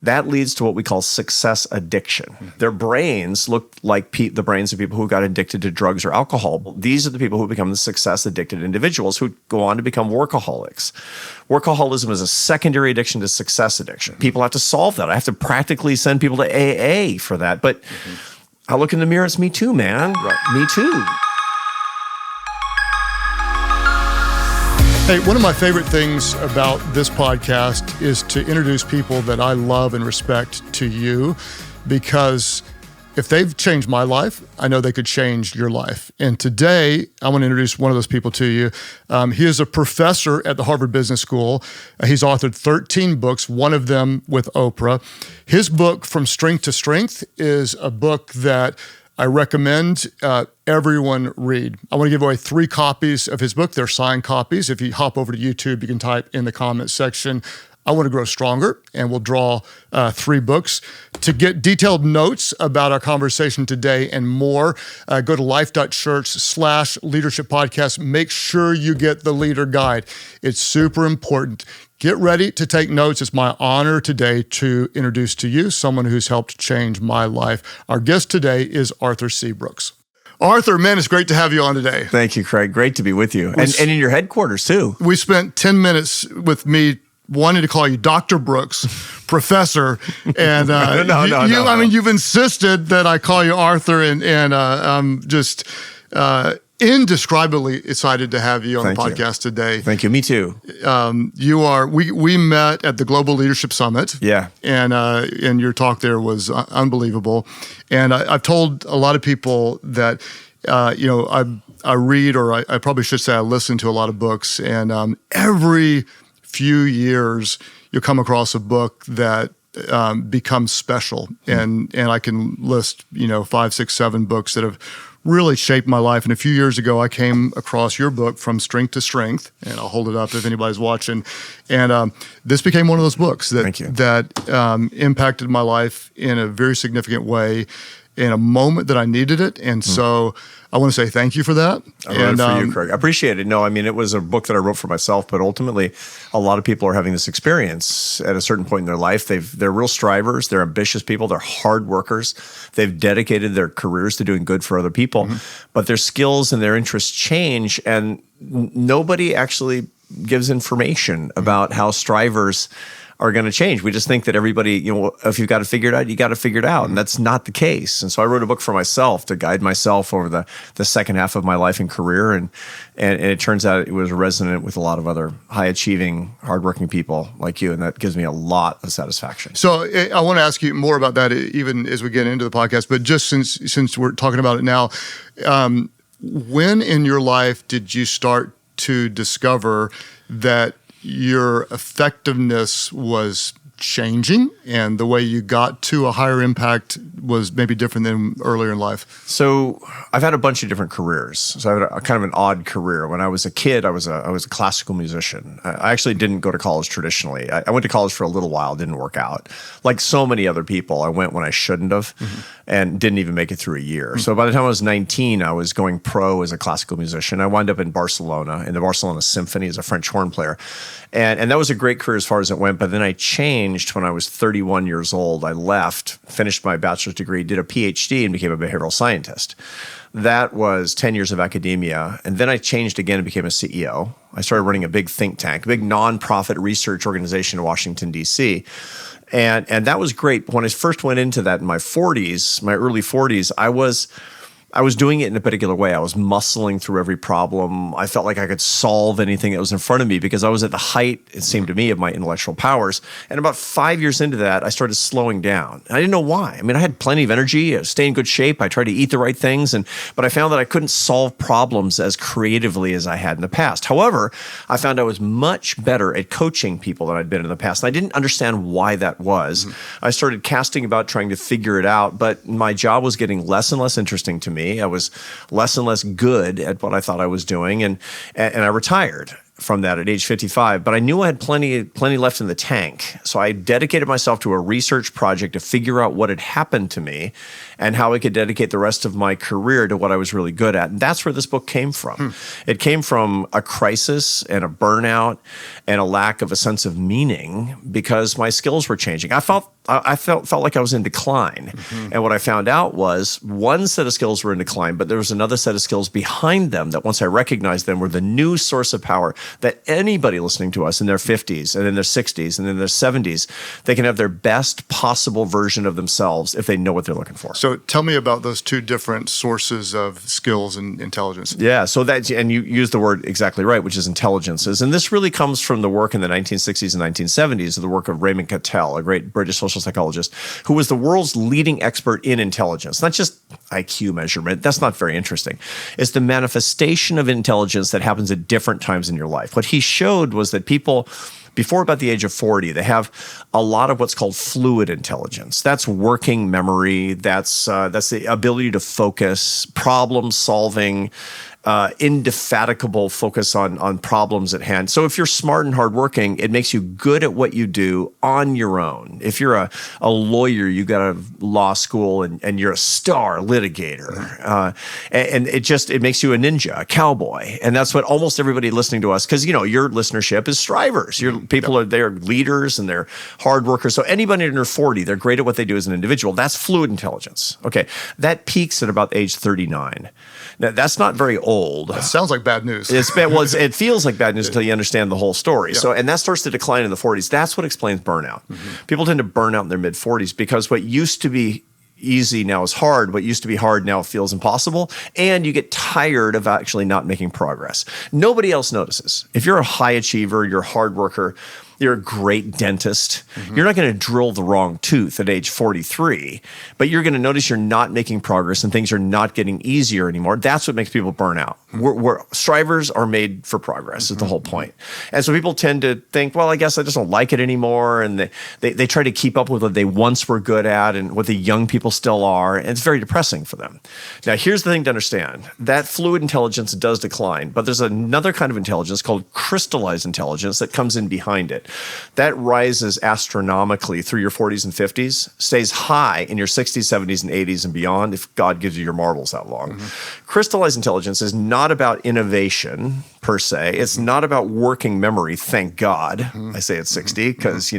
that leads to what we call success addiction. Their brains look like the brains of people who got addicted to drugs or alcohol. These are the people who become the success addicted individuals who go on to become workaholics. Workaholism is a secondary addiction to success addiction. People have to solve that. I have to practically send people to AA for that. But I look in the mirror, it's me too, man. Right. Me too. Hey, one of my favorite things about this podcast is to introduce people that I love and respect to you, because if they've changed my life, I know they could change your life. And today, I want to introduce one of those people to you. He is a professor at the Harvard Business School. He's authored 13 books, one of them with Oprah. His book, From Strength to Strength, is a book that I recommend everyone read. I want to give away 3 copies of his book. They're signed copies. If you hop over to YouTube, you can type in the comment section, I want to grow stronger, and we'll draw 3 books. To get detailed notes about our conversation today and more, go to Life.Church/Leadership Podcast. Make sure you get the Leader Guide. It's super important. Get ready to take notes. It's my honor today to introduce to you someone who's helped change my life. Our guest today is Arthur C. Brooks. Arthur, man, it's great to have you on today. Thank you, Craig. Great to be with you. And in your headquarters, too. We spent 10 minutes with me wanting to call you Dr. Brooks, Professor, and I mean, you've insisted that I call you Arthur, and I'm just indescribably excited to have you on the podcast today. Thank you. Me too. We met at the Global Leadership Summit. Yeah. And your talk there was unbelievable. And I've told a lot of people that, I read, or I probably should say I listen to a lot of books, and every few years you'll come across a book that becomes special. And I can list, 5, 6, 7 books that have really shaped my life. And a few years ago, I came across your book, From Strength to Strength, and I'll hold it up if anybody's watching. And this became one of those books that impacted my life in a very significant way in a moment that I needed it. And so I want to say thank you for that. I wrote it for you, Craig. I appreciate it. No, I mean, it was a book that I wrote for myself, but ultimately a lot of people are having this experience at a certain point in their life. They're real strivers. They're ambitious people. They're hard workers. They've dedicated their careers to doing good for other people, but their skills and their interests change, and nobody actually gives information about how strivers are going to change. We just think that everybody, if you've got to figure it out, you got to figure it out. And that's not the case. And so I wrote a book for myself to guide myself over the second half of my life and career. And it turns out it was resonant with a lot of other high-achieving, hardworking people like you. And that gives me a lot of satisfaction. So I want to ask you more about that even as we get into the podcast. But just since we're talking about it now, when in your life did you start to discover that your effectiveness was changing and the way you got to a higher impact was maybe different than earlier in life? So I've had a bunch of different careers. So I had a kind of an odd career. When I was a kid, I was a classical musician. I actually didn't go to college traditionally. I went to college for a little while, didn't work out. Like so many other people, I went when I shouldn't have and didn't even make it through a year. So by the time I was 19, I was going pro as a classical musician. I wound up in Barcelona, in the Barcelona Symphony as a French horn player. And that was a great career as far as it went. But then I changed when I was 31 years old. I left, finished my bachelor's degree, did a PhD, and became a behavioral scientist. That was 10 years of academia. And then I changed again and became a CEO. I started running a big think tank, a big nonprofit research organization in Washington, D.C. And that was great. When I first went into that in my 40s, my early 40s, I was doing it in a particular way. I was muscling through every problem. I felt like I could solve anything that was in front of me because I was at the height, it seemed to me, of my intellectual powers. And about 5 years into that, I started slowing down. And I didn't know why. I mean, I had plenty of energy, I stayed in good shape. I tried to eat the right things, but I found that I couldn't solve problems as creatively as I had in the past. However, I found I was much better at coaching people than I'd been in the past. And I didn't understand why that was. I started casting about trying to figure it out, but my job was getting less and less interesting to me. I was less and less good at what I thought I was doing, and I retired. from that at age 55, but I knew I had plenty left in the tank. So I dedicated myself to a research project to figure out what had happened to me and how I could dedicate the rest of my career to what I was really good at. And that's where this book came from. It came from a crisis and a burnout and a lack of a sense of meaning because my skills were changing. I felt like I was in decline. And what I found out was one set of skills were in decline, but there was another set of skills behind them that once I recognized them were the new source of power that anybody listening to us in their 50s and in their 60s and in their 70s, they can have their best possible version of themselves if they know what they're looking for. So tell me about those two different sources of skills and intelligence. Yeah, so and you use the word exactly right, which is intelligences. And this really comes from the work in the 1960s and 1970s, the work of Raymond Cattell, a great British social psychologist, who was the world's leading expert in intelligence. Not just IQ measurement, that's not very interesting. It's the manifestation of intelligence that happens at different times in your life. What he showed was that people before about the age of 40, they have a lot of what's called fluid intelligence. That's working memory. That's the ability to focus, problem solving, indefatigable focus on problems at hand. So if you're smart and hardworking, it makes you good at what you do on your own. If you're a lawyer, you got a law school and you're a star litigator, and it makes you a ninja, a cowboy. And that's what almost everybody listening to us, because your listenership is strivers. They're leaders and they're hard workers. So anybody under 40, they're great at what they do as an individual. That's fluid intelligence. Okay, that peaks at about age 39. Now, that's not very old. That sounds like bad news. It feels like bad news until you understand the whole story. Yeah. So, and that starts to decline in the 40s. That's what explains burnout. People tend to burn out in their mid-40s because what used to be easy now is hard. What used to be hard now feels impossible. And you get tired of actually not making progress. Nobody else notices. If you're a high achiever, you're a hard worker, you're a great dentist, you're not going to drill the wrong tooth at age 43, but you're going to notice you're not making progress and things are not getting easier anymore. That's what makes people burn out. Strivers are made for progress is the whole point. And so people tend to think, well, I guess I just don't like it anymore. And they try to keep up with what they once were good at and what the young people still are. And it's very depressing for them. Now, here's the thing to understand. That fluid intelligence does decline, but there's another kind of intelligence called crystallized intelligence that comes in behind it. That rises astronomically through your 40s and 50s, stays high in your 60s, 70s, and 80s and beyond if God gives you your marbles that long. Crystallized intelligence is not about innovation per se. It's not about working memory, thank God. I say at 60 because,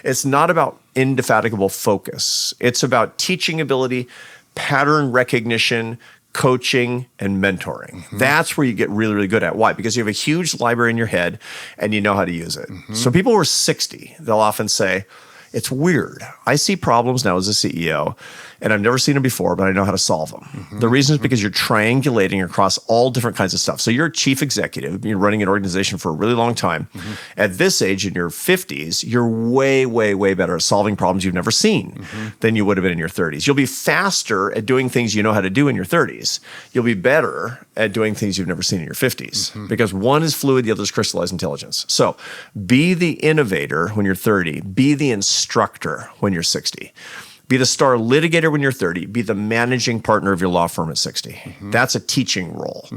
it's not about indefatigable focus. It's about teaching ability, pattern recognition, coaching, and mentoring. That's where you get really, really good at. Why? Because you have a huge library in your head and you know how to use it. So people who are 60, they'll often say, it's weird. I see problems now as a CEO, and I've never seen them before, but I know how to solve them. The reason is because you're triangulating across all different kinds of stuff. So you're a chief executive, you're running an organization for a really long time. At this age, in your 50s, you're way, way, way better at solving problems you've never seen than you would have been in your 30s. You'll be faster at doing things you know how to do in your 30s. You'll be better at doing things you've never seen in your 50s because one is fluid, the other is crystallized intelligence. So be the innovator when you're 30, be the instructor when you're 60. Be the star litigator when you're 30. Be the managing partner of your law firm at 60. That's a teaching role.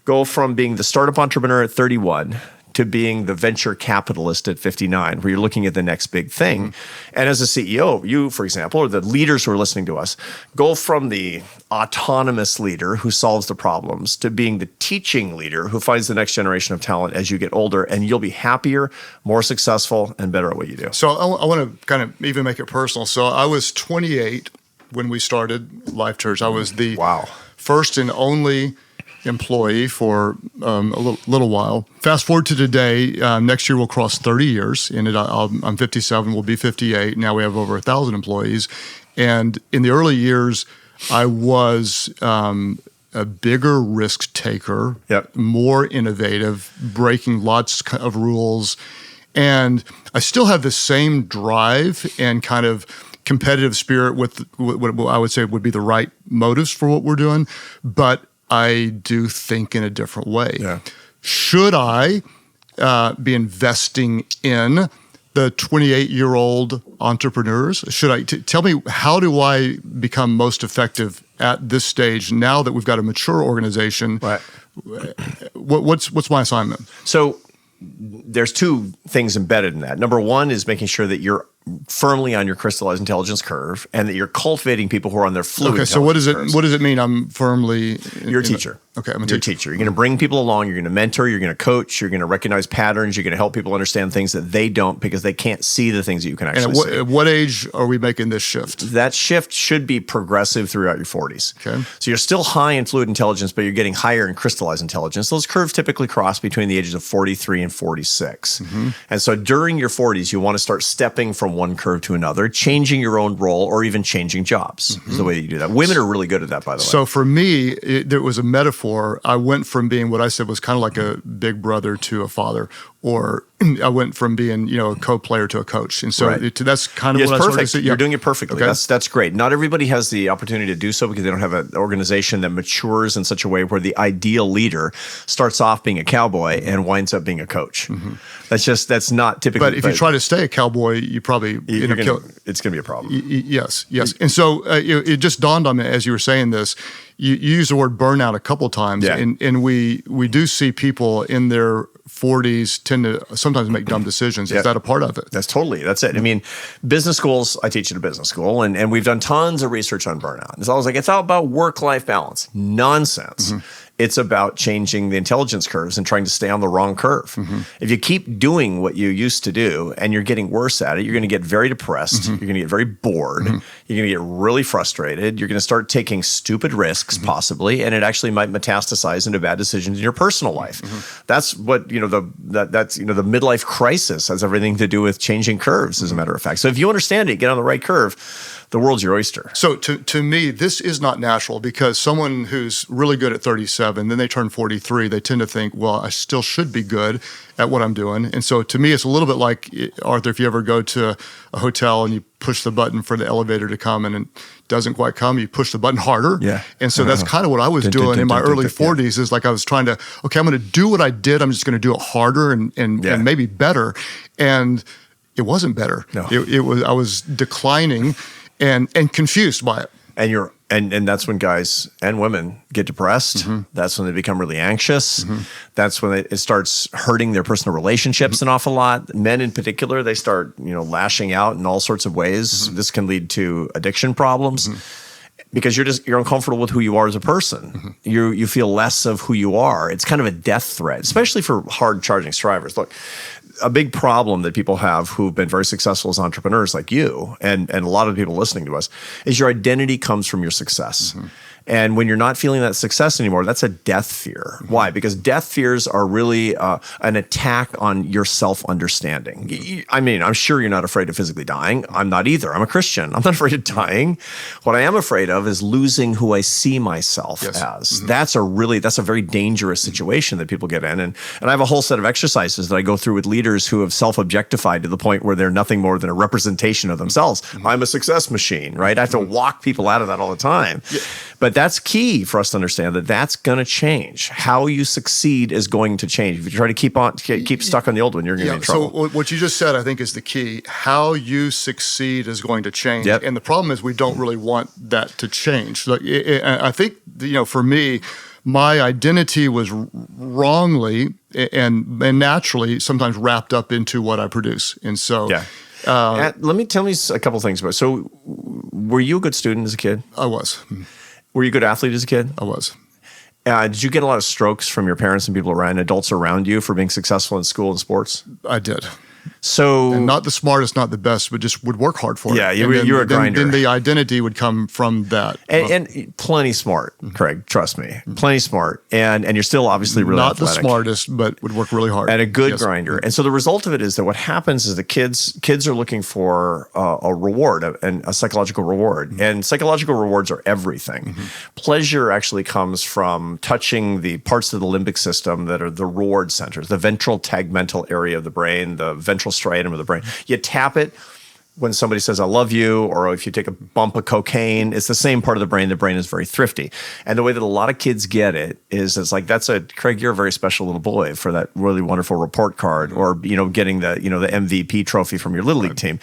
Go from being the startup entrepreneur at 31 to being the venture capitalist at 59, where you're looking at the next big thing. And as a CEO, you, for example, or the leaders who are listening to us, go from the autonomous leader who solves the problems to being the teaching leader who finds the next generation of talent as you get older, and you'll be happier, more successful, and better at what you do. So I want to kind of even make it personal. So I was 28 when we started Life.Church. I was the first and only employee for a little while. Fast forward to today, next year we'll cross 30 years. I'm 57, we'll be 58. Now we have over 1,000 employees. And in the early years, I was a bigger risk taker, more innovative, breaking lots of rules. And I still have the same drive and kind of competitive spirit with what I would say would be the right motives for what we're doing. But I do think in a different way. Should I be investing in the 28-year-old entrepreneurs? Should I tell me, how do I become most effective at this stage now that we've got a mature organization? What's my assignment? So there's two things embedded in that. Number one is making sure that you're firmly on your crystallized intelligence curve and that you're cultivating people who are on their fluid Okay, so what does curves. what does it mean I'm firmly You're a teacher. Okay, I'm a You're a teacher. You're going to bring people along. You're going to mentor. You're going to coach. You're going to recognize patterns. You're going to help people understand things that they don't because they can't see the things that you can actually see. At what age are we making this shift? That shift should be progressive throughout your 40s. Okay. So you're still high in fluid intelligence, but you're getting higher in crystallized intelligence. Those curves typically cross between the ages of 43 and 46. And so during your 40s, you want to start stepping from one curve to another, changing your own role, or even changing jobs is the way that you do that. Women are really good at that, by the way. So for me, there was a metaphor. I went from being what I said was kind of like a big brother to a father, or I went from being, a co-player to a coach. And so that's kind of It's what perfect. I started to say. You're doing it perfectly. Okay. That's great. Not everybody has the opportunity to do so because they don't have an organization that matures in such a way where the ideal leader starts off being a cowboy and winds up being a coach. That's not typically. But if you try to stay a cowboy, you probably it's going to be a problem. Yes. And so it just dawned on me as you were saying this. You use the word burnout a couple times, and we do see people in their 40s tend to sometimes make dumb decisions. Is that a part of it? That's it. I mean, business schools, I teach at a business school, and we've done tons of research on burnout. It's always like, it's all about work-life balance. Nonsense. It's about changing the intelligence curves and trying to stay on the wrong curve. If you keep doing what you used to do and you're getting worse at it, you're going to get very depressed. You're going to get very bored. You're going to get really frustrated. You're going to start taking stupid risks, possibly, and it actually might metastasize into bad decisions in your personal life. That's what the midlife crisis has everything to do with changing curves, as a matter of fact. So if you understand it, get on the right curve, the world's your oyster. So to me, this is not natural because someone who's really good at 37, then they turn 43, they tend to think, well, I still should be good at what I'm doing. And so to me, it's a little bit like, Arthur, if you ever go to a hotel and you push the button for the elevator to come and it doesn't quite come, you push the button harder. Yeah. And so that's kind of what I was doing in my early 40s is like I was trying to, okay, I'm going to do what I did. I'm just going to do it harder and maybe better. And it wasn't better. No. It was, I was declining and confused by it. And that's when guys and women get depressed. That's when they become really anxious. That's when it starts hurting their personal relationships an awful lot. Men in particular, they start lashing out in all sorts of ways. This can lead to addiction problems. Because you're uncomfortable with who you are as a person. You feel less of who you are. It's kind of a death threat, especially for hard charging strivers. Look, a big problem that people have who've been very successful as entrepreneurs like you and a lot of people listening to us is your identity comes from your success. And when you're not feeling that success anymore, that's a death fear. Why? Because death fears are really an attack on your self-understanding. I mean, I'm sure you're not afraid of physically dying. I'm not either. I'm a Christian. I'm not afraid of dying. What I am afraid of is losing who I see myself as. That's a very dangerous situation that people get in. And I have a whole set of exercises that I go through with leaders who have self-objectified to the point where they're nothing more than a representation of themselves. I'm a success machine, right? I have to walk people out of that all the time. But that's key for us to understand that that's going to change. How you succeed is going to change. If you try to keep stuck on the old one, you're going to be in trouble. So what you just said, I think, is the key. How you succeed is going to change. And the problem is we don't really want that to change. Like, I think, for me, my identity was wrongly and naturally sometimes wrapped up into what I produce. And so... let me tell you a couple things about it. So were you a good student as a kid? I was. Were you a good athlete as a kid? I was. Did you get a lot of strokes from your parents and people around, adults around you for being successful in school and sports? I did. So, and not the smartest, not the best, but just would work hard for it. Yeah, you're a grinder. Then the identity would come from that. And plenty smart, Craig, trust me. Plenty smart. And you're still obviously really not athletic. The smartest, but would work really hard. And a good grinder. And so the result of it is that what happens is the kids are looking for a reward, a psychological reward. And psychological rewards are everything. Pleasure actually comes from touching the parts of the limbic system that are the reward centers, the ventral tegmental area of the brain, the ventral striatum of the brain. You tap it, when somebody says, I love you, or if you take a bump of cocaine, it's the same part of the brain. The brain is very thrifty. And the way that a lot of kids get it is it's like, Craig, you're a very special little boy for that really wonderful report card, or, getting the MVP trophy from your Little League team.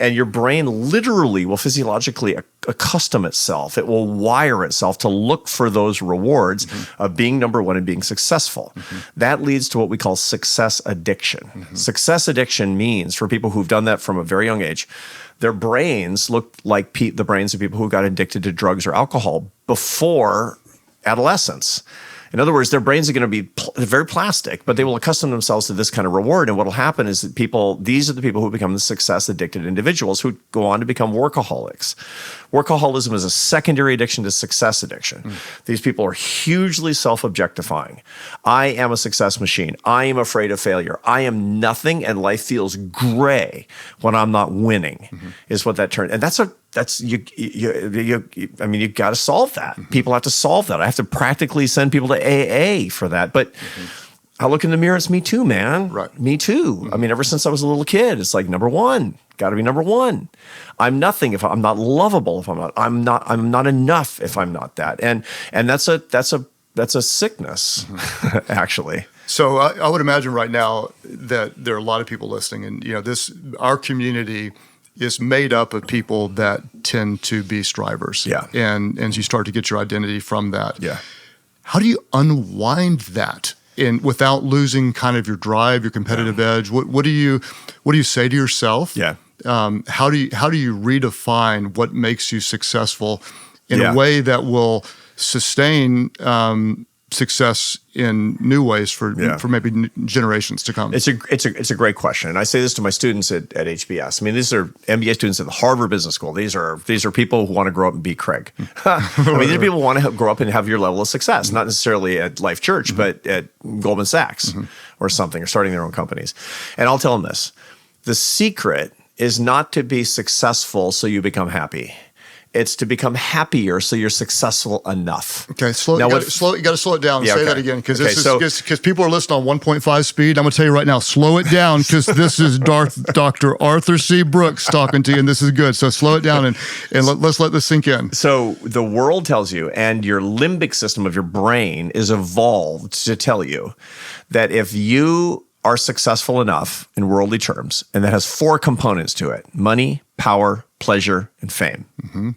And your brain literally will physiologically accustom itself. It will wire itself to look for those rewards of being number one and being successful. That leads to what we call success addiction. Success addiction means, for people who've done that from a very young age, their brains look like the brains of people who got addicted to drugs or alcohol before adolescence. In other words, their brains are going to be very plastic, but they will accustom themselves to this kind of reward. And what will happen is that these are the people who become the success-addicted individuals who go on to become workaholics. Workaholism is a secondary addiction to success addiction. These people are hugely self-objectifying. I am a success machine. I am afraid of failure. I am nothing, and life feels gray when I'm not winning, is what that turns. And you got to solve that. People have to solve that. I have to practically send people to AA for that. But I look in the mirror, it's me too, man. Right. Me too. I mean, ever since I was a little kid, it's like number one. Got to be number one. I'm nothing if I'm not lovable. If I'm not enough if I'm not that. And that's a sickness, actually. So I would imagine right now that there are a lot of people listening, and our community is made up of people that tend to be strivers. Yeah. And you start to get your identity from that. Yeah. How do you unwind that without losing kind of your drive, your competitive edge? What do you say to yourself? Yeah. How do you redefine what makes you successful in a way that will sustain success in new ways for maybe generations to come? It's a great question, and I say this to my students at HBS. I mean, these are MBA students at the Harvard Business School. These are people who want to grow up and be Craig. I mean, these are people who want to grow up and have your level of success, not necessarily at Life.Church, but at Goldman Sachs or something, or starting their own companies. And I'll tell them this: the secret is not to be successful so you become happy. It's to become happier so you're successful enough. Okay, you got to slow it down and say that again, because people are listening on 1.5 speed. I'm going to tell you right now, slow it down, because this is Dr. Arthur C. Brooks talking to you, and this is good. So slow it down and let's let this sink in. So the world tells you, and your limbic system of your brain is evolved to tell you that if you are successful enough in worldly terms, and that has 4 components to it: money, power, pleasure, and fame,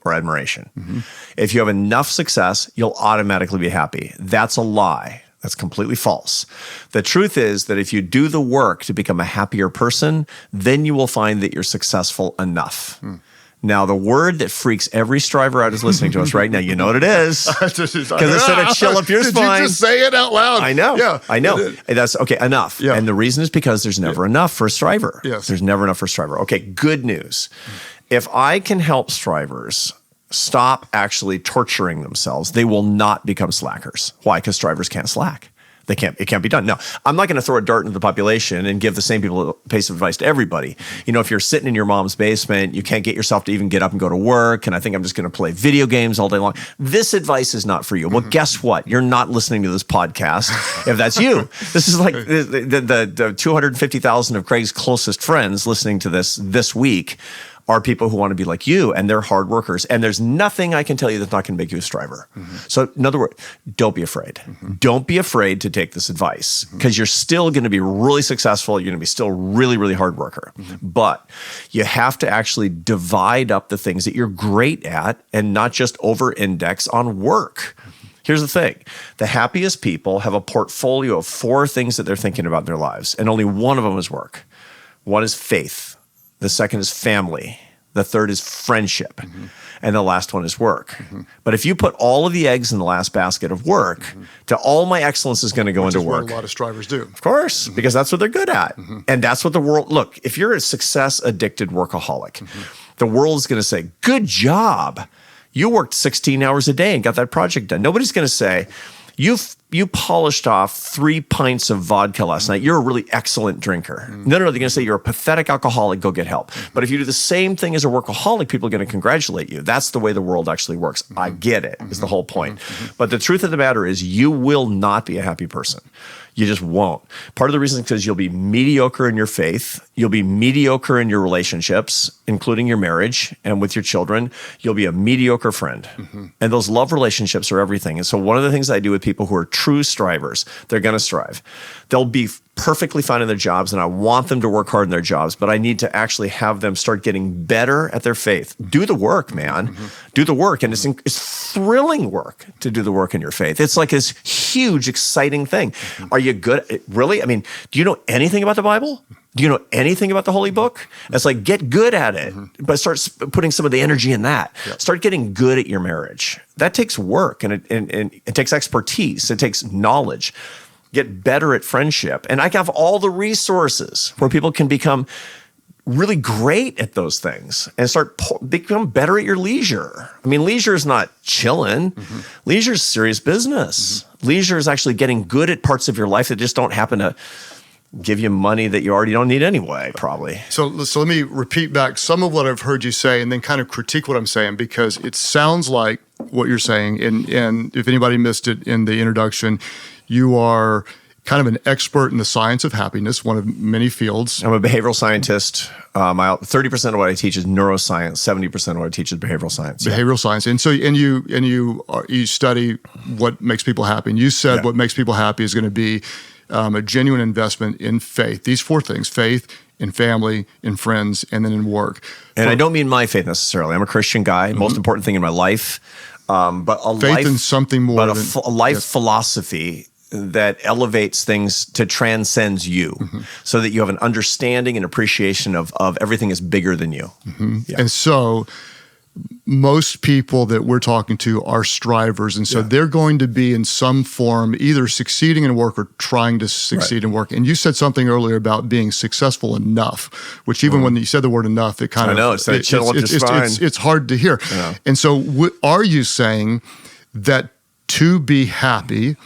or admiration. If you have enough success, you'll automatically be happy. That's a lie. That's completely false. The truth is that if you do the work to become a happier person, then you will find that you're successful enough. Now, the word that freaks every striver out who's listening to us right now, you know what it is. Because it's going to chill up your spine. Did you just say it out loud? I know. Yeah, I know. That's okay, enough. Yeah. And the reason is because there's never enough for a striver. Yes. There's never enough for a striver. Okay, good news. If I can help strivers stop actually torturing themselves, they will not become slackers. Why? Because strivers can't slack. It can't be done. No, I'm not going to throw a dart into the population and give the same people a piece of advice to everybody. If you're sitting in your mom's basement, you can't get yourself to even get up and go to work, and I think I'm just going to play video games all day long. This advice is not for you. Well, guess what? You're not listening to this podcast if that's you. This is like the 250,000 of Craig's closest friends listening to this week are people who want to be like you, and they're hard workers. And there's nothing I can tell you that's not going to make you a striver. So in other words, don't be afraid. Don't be afraid to take this advice, because you're still going to be really successful. You're going to be still really, really hard worker. But you have to actually divide up the things that you're great at and not just over-index on work. Here's the thing. The happiest people have a portfolio of 4 things that they're thinking about in their lives, and only one of them is work. One is faith. The second is family. The third is friendship. And the last one is work. But if you put all of the eggs in the last basket of work, to all my excellence is going to go into work. What a lot of strivers do. Of course, because that's what they're good at. And that's what the world, look, if you're a success-addicted workaholic, the world's going to say, good job. You worked 16 hours a day and got that project done. Nobody's going to say, you've you polished off 3 pints of vodka last night. You're a really excellent drinker. No, they're going to say you're a pathetic alcoholic. Go get help. But if you do the same thing as a workaholic, people are going to congratulate you. That's the way the world actually works. I get it, is the whole point. But the truth of the matter is you will not be a happy person. You just won't. Part of the reason is because you'll be mediocre in your faith. You'll be mediocre in your relationships, including your marriage and with your children. You'll be a mediocre friend. And those love relationships are everything. And so one of the things I do with people who are true strivers, they're going to strive. They'll be perfectly fine in their jobs, and I want them to work hard in their jobs, but I need to actually have them start getting better at their faith. Do the work, man. Do the work. And it's thrilling work to do the work in your faith. It's like this huge, exciting thing. Are you good? Really? I mean, do you know anything about the Bible? Do you know anything about the Holy Book? It's like, get good at it, but start putting some of the energy in that. Start getting good at your marriage. That takes work, and it takes expertise. It takes knowledge. Get better at friendship. And I have all the resources where people can become really great at those things and become better at your leisure. I mean, leisure is not chilling. Leisure is serious business. Leisure is actually getting good at parts of your life that just don't happen to give you money that you already don't need anyway, probably. So let me repeat back some of what I've heard you say and then kind of critique what I'm saying, because it sounds like what you're saying, and if anybody missed it in the introduction, you are kind of an expert in the science of happiness, one of many fields. I'm a behavioral scientist. 30% of what I teach is neuroscience. 70% of what I teach is behavioral science. Behavioral science, and so you study what makes people happy. And you said what makes people happy is going to be a genuine investment in faith. These 4 things: faith, in family, in friends, and then in work. And I don't mean my faith necessarily. I'm a Christian guy. Most important thing in my life, but a faith life in something more, but a life philosophy that elevates things to transcends you, so that you have an understanding and appreciation of everything is bigger than you. And so most people that we're talking to are strivers, and so they're going to be in some form either succeeding in work or trying to succeed in work. And you said something earlier about being successful enough, which even when you said the word enough, it kind of— I know, it's hard to hear. Yeah. And so are you saying that to be happy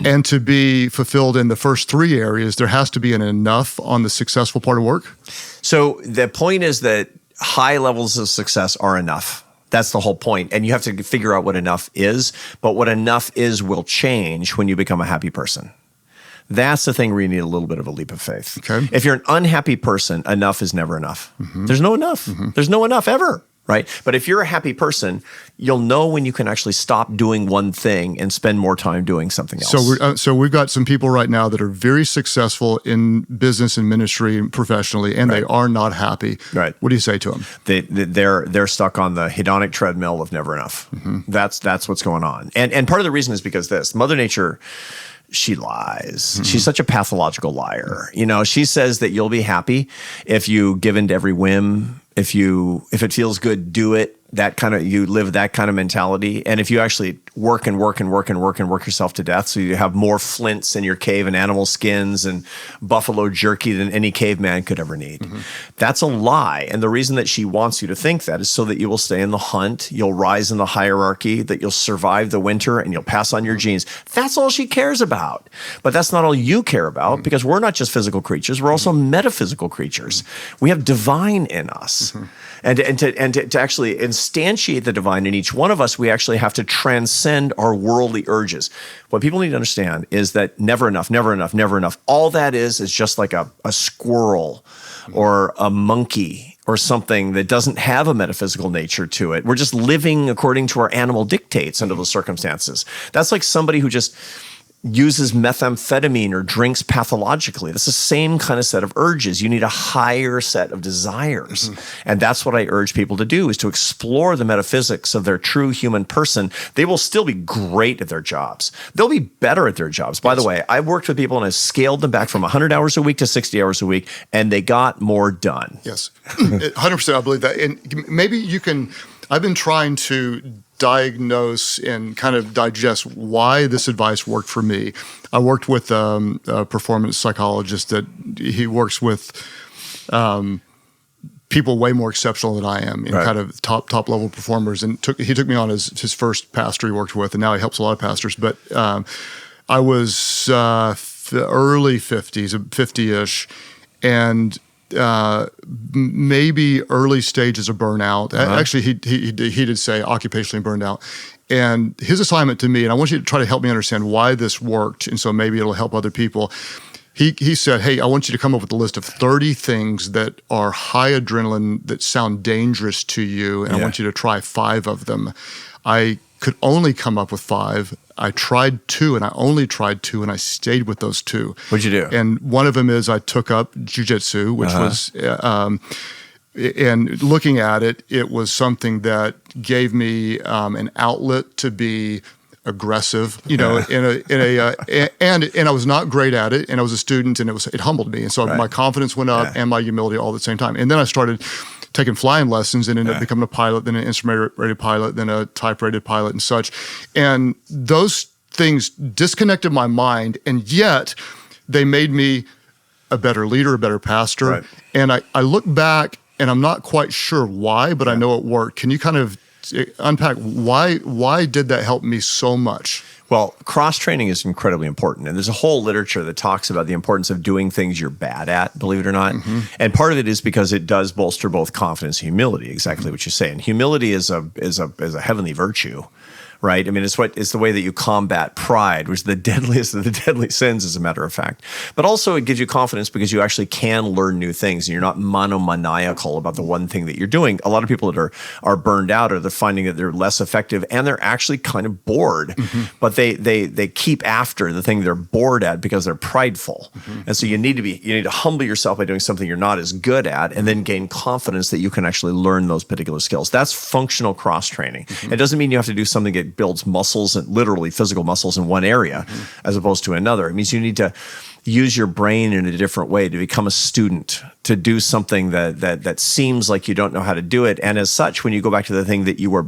and to be fulfilled in the first 3 areas, there has to be an enough on the successful part of work? So the point is that high levels of success are enough. That's the whole point. And you have to figure out what enough is, but what enough is will change when you become a happy person. That's the thing where you need a little bit of a leap of faith. Okay. If you're an unhappy person, enough is never enough. There's no enough. There's no enough ever. Right? But if you're a happy person, you'll know when you can actually stop doing one thing and spend more time doing something else. So we've got some people right now that are very successful in business and ministry and professionally, and they are not happy. Right. What do you say to them? They're stuck on the hedonic treadmill of never enough. That's what's going on. And part of the reason is because Mother Nature, she lies. She's such a pathological liar. You know, she says that you'll be happy if you give in to every whim. If it feels good, do it. You live that kind of mentality. And if you actually work and work and work and work and work yourself to death, so you have more flints in your cave and animal skins and buffalo jerky than any caveman could ever need. That's a lie. And the reason that she wants you to think that is so that you will stay in the hunt, you'll rise in the hierarchy, that you'll survive the winter, and you'll pass on your genes. That's all she cares about. But that's not all you care about, because we're not just physical creatures, we're also metaphysical creatures. We have divine in us. And to actually instantiate the divine in each one of us, we actually have to transcend our worldly urges. What people need to understand is that never enough, never enough, never enough. All that is just like a squirrel or a monkey or something that doesn't have a metaphysical nature to it. We're just living according to our animal dictates under those circumstances. That's like somebody who just uses methamphetamine or drinks pathologically. That's the same kind of set of urges. You need a higher set of desires. And that's what I urge people to do, is to explore the metaphysics of their true human person. They will still be great at their jobs. They'll be better at their jobs. By the way, I've worked with people and I've scaled them back from 100 hours a week to 60 hours a week, and they got more done. Yes, 100%. I believe that. And maybe you can— I've been trying to diagnose and kind of digest why this advice worked for me. I worked with a performance psychologist that he works with people way more exceptional than I am, in kind of top level performers. And he took me on as his first pastor he worked with, and now he helps a lot of pastors. But I was early 50s, 50-ish, and maybe early stages of burnout. Actually, he did say occupationally burned out. And his assignment to me, and I want you to try to help me understand why this worked, and so maybe it'll help other people. He said, hey, I want you to come up with a list of 30 things that are high adrenaline that sound dangerous to you, and I want you to try 5 of them. I could only come up with 5. I tried 2, and I only tried 2, and I stayed with those 2. What'd you do? And one of them is I took up jiu-jitsu, which was, and looking at it, it was something that gave me an outlet to be aggressive, and I was not great at it, and I was a student, and it humbled me, and so my confidence went up and my humility all at the same time. And then I started taking flying lessons and ended up becoming a pilot, then an instrument-rated pilot, then a type-rated pilot and such. And those things disconnected my mind, and yet they made me a better leader, a better pastor. Right. And I look back, and I'm not quite sure why, but I know it worked. Can you kind of unpack why did that help me so much? Well, cross-training is incredibly important. And there's a whole literature that talks about the importance of doing things you're bad at, believe it or not. And part of it is because it does bolster both confidence and humility, exactly what you say. And humility is a heavenly virtue, right? I mean, it's the way that you combat pride, which is the deadliest of the deadly sins, as a matter of fact. But also it gives you confidence because you actually can learn new things, and you're not monomaniacal about the one thing that you're doing. A lot of people that are burned out, or they're finding that they're less effective, and they're actually kind of bored, but they keep after the thing they're bored at because they're prideful. And so you need to humble yourself by doing something you're not as good at, and then gain confidence that you can actually learn those particular skills. That's functional cross-training. It doesn't mean you have to do something that builds muscles, and literally physical muscles, in one area as opposed to another. It means you need to use your brain in a different way, to become a student, to do something that seems like you don't know how to do it. And as such, when you go back to the thing that you were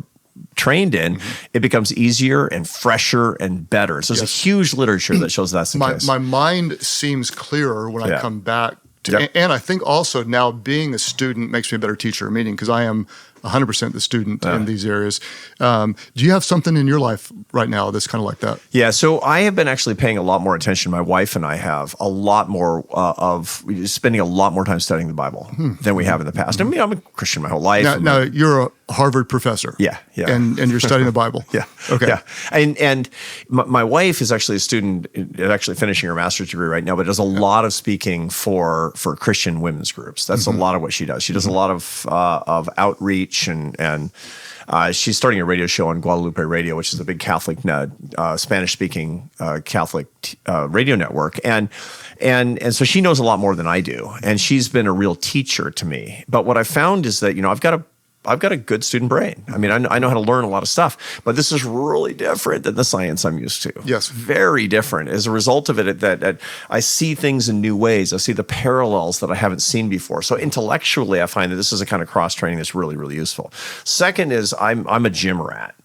trained in, it becomes easier and fresher and better. So there's a huge literature that shows that's the case. My mind seems clearer when I come back to, and I think also now being a student makes me a better teacher, meaning because I am 100% the student in these areas. Do you have something in your life right now that's kind of like that? Yeah, so I have been actually paying a lot more attention. My wife and I have a lot more spending a lot more time studying the Bible than we have in the past. I mean, I'm a Christian my whole life. Now you're a Harvard professor. Yeah. And you're studying the Bible. Okay. Yeah. And my wife is actually a student, actually finishing her master's degree right now, but does a lot of speaking for Christian women's groups. That's a lot of what she does. She does a lot of outreach, and she's starting a radio show on Guadalupe Radio, which is a big Catholic, Spanish-speaking Catholic radio network, and so she knows a lot more than I do, and she's been a real teacher to me. But what I found is that I've got a good student brain. I mean, I know how to learn a lot of stuff, but this is really different than the science I'm used to. Yes. Very different. As a result of it, that I see things in new ways. I see the parallels that I haven't seen before. So intellectually, I find that this is a kind of cross-training that's really, really useful. Second is I'm a gym rat.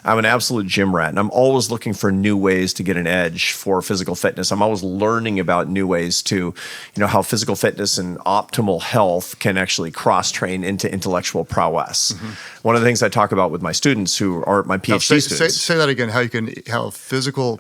I'm an absolute gym rat, and I'm always looking for new ways to get an edge for physical fitness. I'm always learning about new ways to, how physical fitness and optimal health can actually cross-train into intellectual prowess. One of the things I talk about with my students who are my PhD students. Say that again. How physical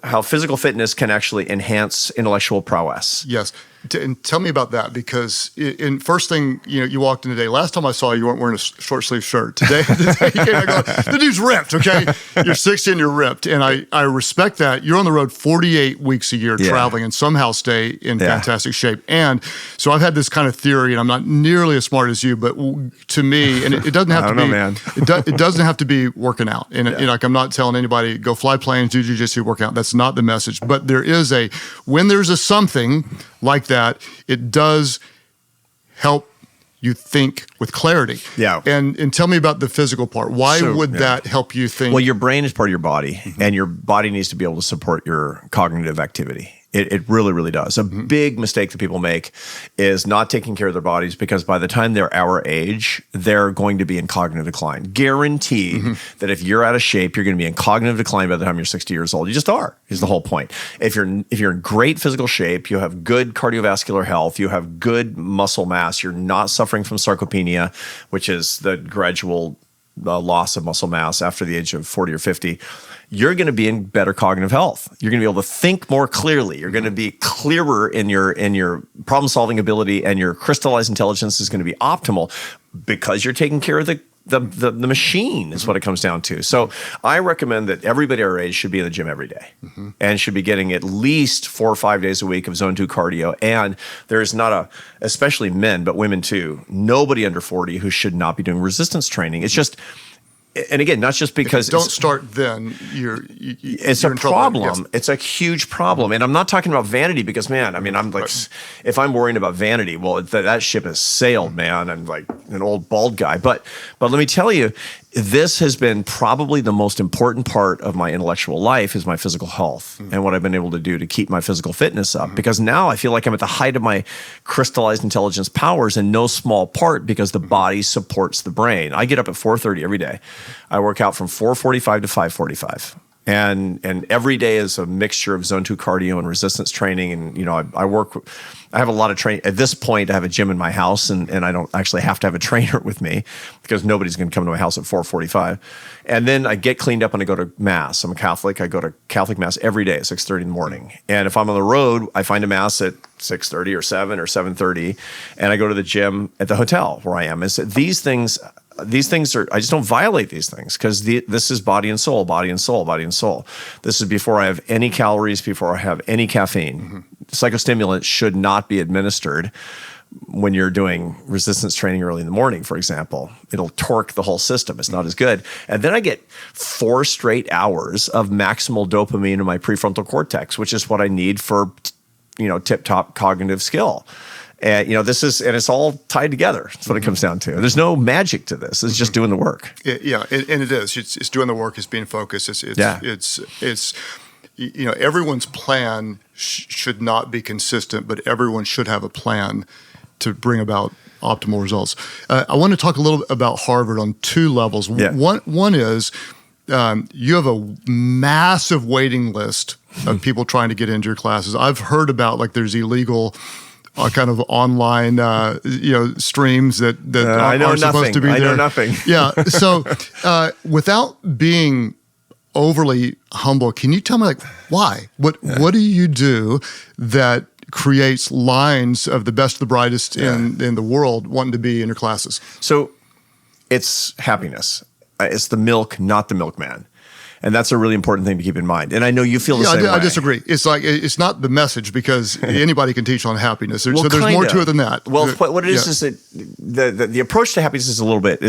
fitness can actually enhance intellectual prowess. Yes. And tell me about that, because in first thing, you walked in today. Last time I saw you, you weren't wearing a short sleeve shirt. Today you came out going, the dude's ripped, okay? You're 60 and you're ripped. And I respect that. You're on the road 48 weeks a year traveling and somehow stay in fantastic shape. And so I've had this kind of theory, and I'm not nearly as smart as you, but to me, and it doesn't have to be, man. It doesn't have to be working out. And like, I'm not telling anybody, go fly planes, do jiu-jitsu, work out. That's not the message. But when there's a something like that, it does help you think with clarity. Yeah. And tell me about the physical part. Why would that help you think? Well, your brain is part of your body, and your body needs to be able to support your cognitive activity. It really, really does. A big mistake that people make is not taking care of their bodies, because by the time they're our age, they're going to be in cognitive decline. Guaranteed that if you're out of shape, you're going to be in cognitive decline by the time you're 60 years old. You just are, is the whole point. If you're in great physical shape, you have good cardiovascular health, you have good muscle mass, you're not suffering from sarcopenia, which is the gradual loss of muscle mass after the age of 40 or 50, you're going to be in better cognitive health. You're going to be able to think more clearly. You're going to be clearer in your problem-solving ability, and your crystallized intelligence is going to be optimal because you're taking care of the machine is what it comes down to. So I recommend that everybody our age should be in the gym every day and should be getting at least 4 or 5 days a week of zone 2 cardio. And there's not especially men, but women too, nobody under 40 who should not be doing resistance training. It's just, and again, not just because if you don't start then, it's you're a in trouble. problem. Yes. It's a huge problem. And I'm not talking about vanity because, man, I mean, I'm like, if I'm worrying about vanity, well, that ship has sailed, man. I'm like an old bald guy. But let me tell you, this has been probably the most important part of my intellectual life is my physical health and what I've been able to do to keep my physical fitness up. Because now I feel like I'm at the height of my crystallized intelligence powers in no small part because the body supports the brain. I get up at 4:30 every day. I work out from 4:45 to 5:45. And every day is a mixture of zone 2 cardio and resistance training. And, you know, I have a lot of training. At this point, I have a gym in my house and I don't actually have to have a trainer with me because nobody's going to come to my house at 4:45. And then I get cleaned up and I go to mass. I'm a Catholic. I go to Catholic mass every day at 6:30 in the morning. And if I'm on the road, I find a mass at 6:30 or 7 or 7:30. And I go to the gym at the hotel where I am. These things are, I just don't violate these things because this is body and soul, body and soul, body and soul. This is before I have any calories, before I have any caffeine. Psychostimulant should not be administered when you're doing resistance training early in the morning, for example. It'll torque the whole system. It's not as good. And then I get 4 straight hours of maximal dopamine in my prefrontal cortex, which is what I need for, tip-top cognitive skill. And, and it's all tied together. That's what it comes down to. There's no magic to this. It's just doing the work. Yeah, and it is. It's doing the work. It's being focused. It's everyone's plan should not be consistent, but everyone should have a plan to bring about optimal results. I want to talk a little bit about Harvard on 2 levels. Yeah. One is you have a massive waiting list of people trying to get into your classes. I've heard about there's illegal kind of online, streams that aren't supposed to be there. I know nothing. Yeah. So without being overly humble, can you tell me why? What do you do that creates lines of the best, the brightest in the world wanting to be in your classes? So it's happiness. It's the milk, not the milkman. And that's a really important thing to keep in mind. And I know you feel the same way. I disagree. It's it's not the message because anybody can teach on happiness. So there's more to it than that. Well, what it is that the approach to happiness is a little bit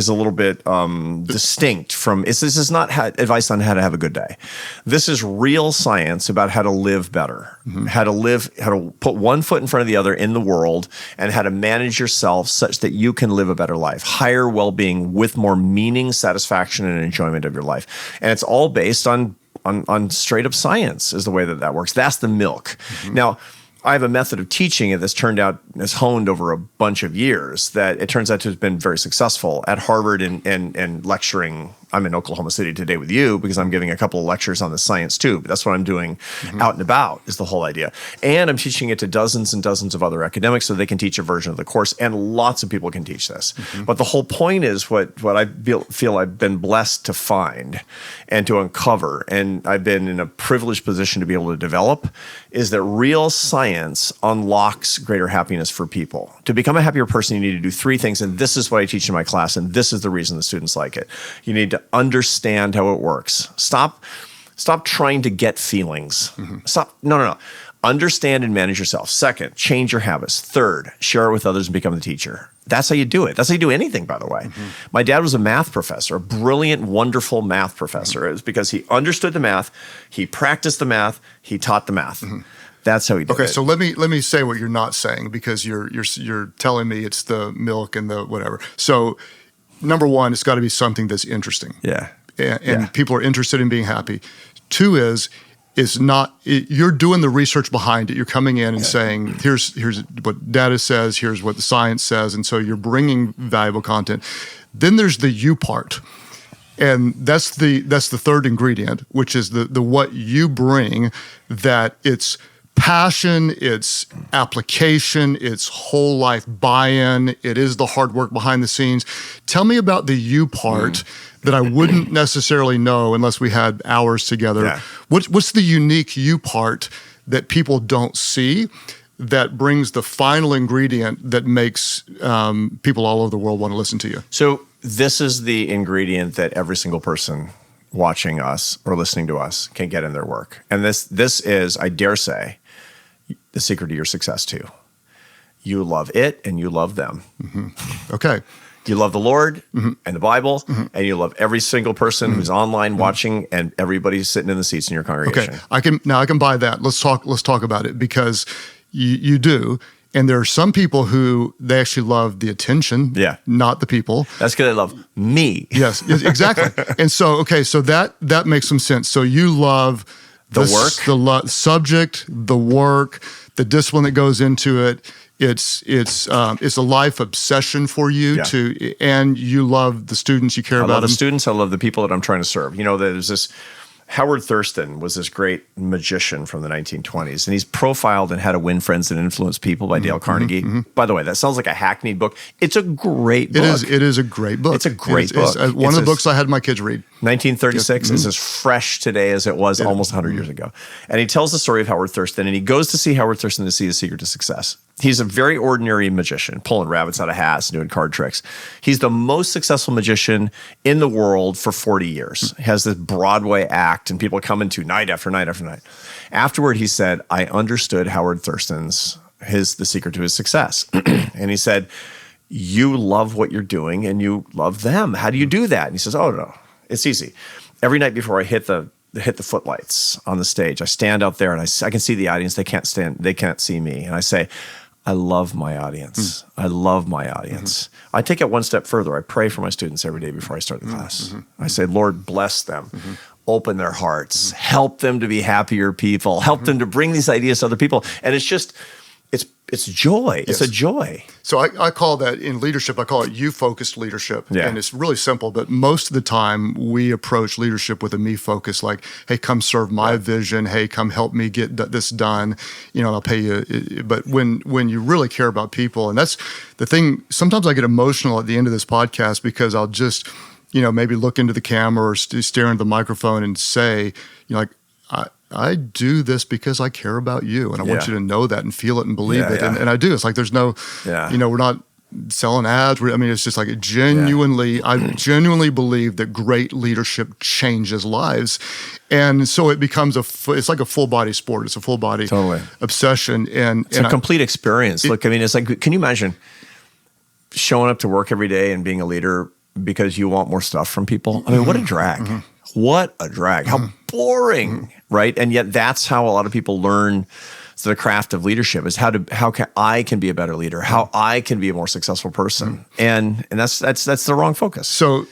distinct from. This is not advice on how to have a good day. This is real science about how to live better, how to put one foot in front of the other in the world, and how to manage yourself such that you can live a better life, higher well-being with more meaning, satisfaction, and enjoyment of your life. And it's all based on straight up science is the way that works. That's the milk. Now, I have a method of teaching it that's has honed over a bunch of years that it turns out to have been very successful at Harvard and lecturing. I'm in Oklahoma City today with you because I'm giving a couple of lectures on the science too, but that's what I'm doing out and about is the whole idea. And I'm teaching it to dozens and dozens of other academics so they can teach a version of the course, and lots of people can teach this. But the whole point is what I feel I've been blessed to find and to uncover, and I've been in a privileged position to be able to develop, is that real science unlocks greater happiness for people. To become a happier person, you need to do 3 things, and this is what I teach in my class, and this is the reason the students like it. You need to understand how it works. Stop trying to get feelings. No. Understand and manage yourself. 2nd, change your habits. 3rd, share it with others and become the teacher. That's how you do it. That's how you do anything, by the way. My dad was a math professor, a brilliant, wonderful math professor. It was because he understood the math, he practiced the math, he taught the math. That's how he did it. Okay, so let me say what you're not saying because you're telling me it's the milk and the whatever. So number 1, it's got to be something that's interesting. Yeah. And people are interested in being happy. 2 is you're doing the research behind it. You're coming in and saying, here's what data says, here's what the science says, and so you're bringing valuable content. Then there's the you part. And that's the 3rd ingredient, which is the what you bring, that it's passion, it's application, it's whole life buy-in. It is the hard work behind the scenes. Tell me about the you part that I wouldn't necessarily know unless we had hours together. Yeah. What's the unique you part that people don't see that brings the final ingredient that makes people all over the world want to listen to you? So this is the ingredient that every single person watching us or listening to us can get in their work. And this is, I dare say, the secret to your success too. You love it and you love them. Okay. You love the Lord and the Bible, and you love every single person who's online watching, and everybody's sitting in the seats in your congregation. Okay, I can buy that. Let's talk about it, because you do. And there are some people who they actually love the attention, not the people. That's because they love me. Yes, exactly. And so, so that makes some sense. So you love the work, the subject, the work, the discipline that goes into it. It's a life obsession for you and you love the students, you care about them. I love the students. I love the people that I'm trying to serve. You know, there's this. Howard Thurston was this great magician from the 1920s, and he's profiled in How to Win Friends and Influence People by Dale Carnegie. By the way, that sounds like a hackneyed book. It's a great book. It is a great book. It's a great book. It's one of the books I had my kids read. 1936 is as fresh today as it was almost 100 years ago. And he tells the story of Howard Thurston, and he goes to see Howard Thurston to see the secret to success. He's a very ordinary magician, pulling rabbits out of hats and doing card tricks. He's the most successful magician in the world for 40 years. He has this Broadway act, and people come into night after night after night. Afterward, he said, I understood Howard Thurston's, the secret to his success. And he said, you love what you're doing and you love them. How do you do that? And he says, oh, no, it's easy. Every night before I hit the footlights on the stage, I stand out there and I can see the audience. They can't see me. And I say, I love my audience. I love my audience. I take it one step further. I pray for my students every day before I start the class. I say, Lord, bless them. Open their hearts. Help them to be happier people. Help them to bring these ideas to other people. And it's just, it's joy. It's a joy. So I call that, in leadership, I call it you-focused leadership. Yeah. And it's really simple, but most of the time we approach leadership with a me focus, like, hey, come serve my vision. Hey, come help me get this done. You know, and I'll pay you. But when you really care about people, and that's the thing, sometimes I get emotional at the end of this podcast because I'll just, maybe look into the camera or stare into the microphone and say, like, I do this because I care about you, and I want you to know that and feel it and believe it. And I do. It's like there's no, we're not selling ads. It's just like I genuinely believe that great leadership changes lives, and so it becomes it's like a full body sport. It's a full body obsession, and it's a complete experience. Look, it's like, can you imagine showing up to work every day and being a leader because you want more stuff from people? What a drag. What a drag. How boring, right? And yet that's how a lot of people learn the craft of leadership, is how I can be a better leader, how I can be a more successful person. And that's the wrong focus. So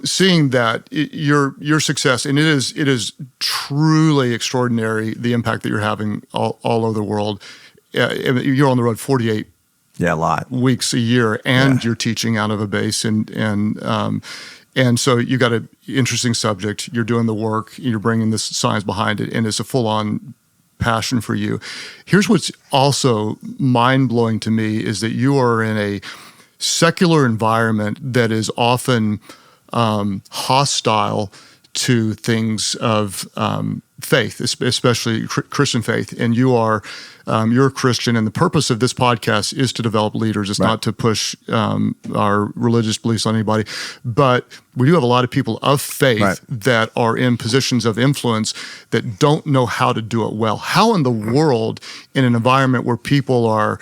seeing that your success, and it is truly extraordinary, the impact that you're having all over the world. You're on the road 48 a lot weeks a year, and you're teaching out of a base, and so you got an interesting subject. You're doing the work. You're bringing this science behind it, and it's a full-on passion for you. Here's what's also mind-blowing to me is that you are in a secular environment that is often hostile to things of faith, especially Christian faith, and you're a Christian, and the purpose of this podcast is to develop leaders. It's not to push our religious beliefs on anybody, but we do have a lot of people of faith that are in positions of influence that don't know how to do it well. How in the world, in an environment where people are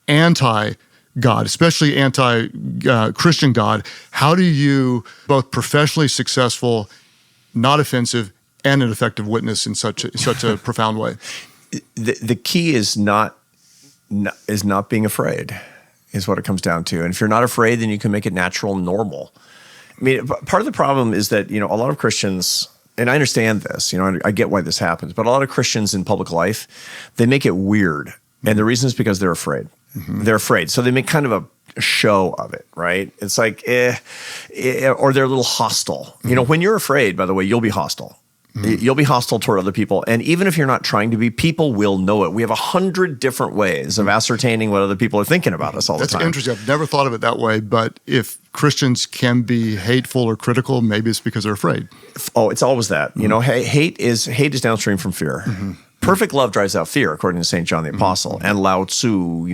anti-God, especially anti-Christian God, how do you both professionally successful, not offensive, and an effective witness in such a profound way? The key is not being afraid, is what it comes down to. And if you're not afraid, then you can make it natural and normal. Part of the problem is that, a lot of Christians, and I understand this, I get why this happens, but a lot of Christians in public life, they make it weird. And the reason is because they're afraid. They're afraid. So they make kind of a show of it, right? It's like, or they're a little hostile. When you're afraid, by the way, you'll be hostile. You'll be hostile toward other people. And even if you're not trying to be, people will know it. We have 100 different ways of ascertaining what other people are thinking about us all the time. That's interesting. I've never thought of it that way. But if Christians can be hateful or critical, maybe it's because they're afraid. Oh, it's always that. Hate is downstream from fear. Perfect love drives out fear, according to St. John the Apostle. And Lao Tzu,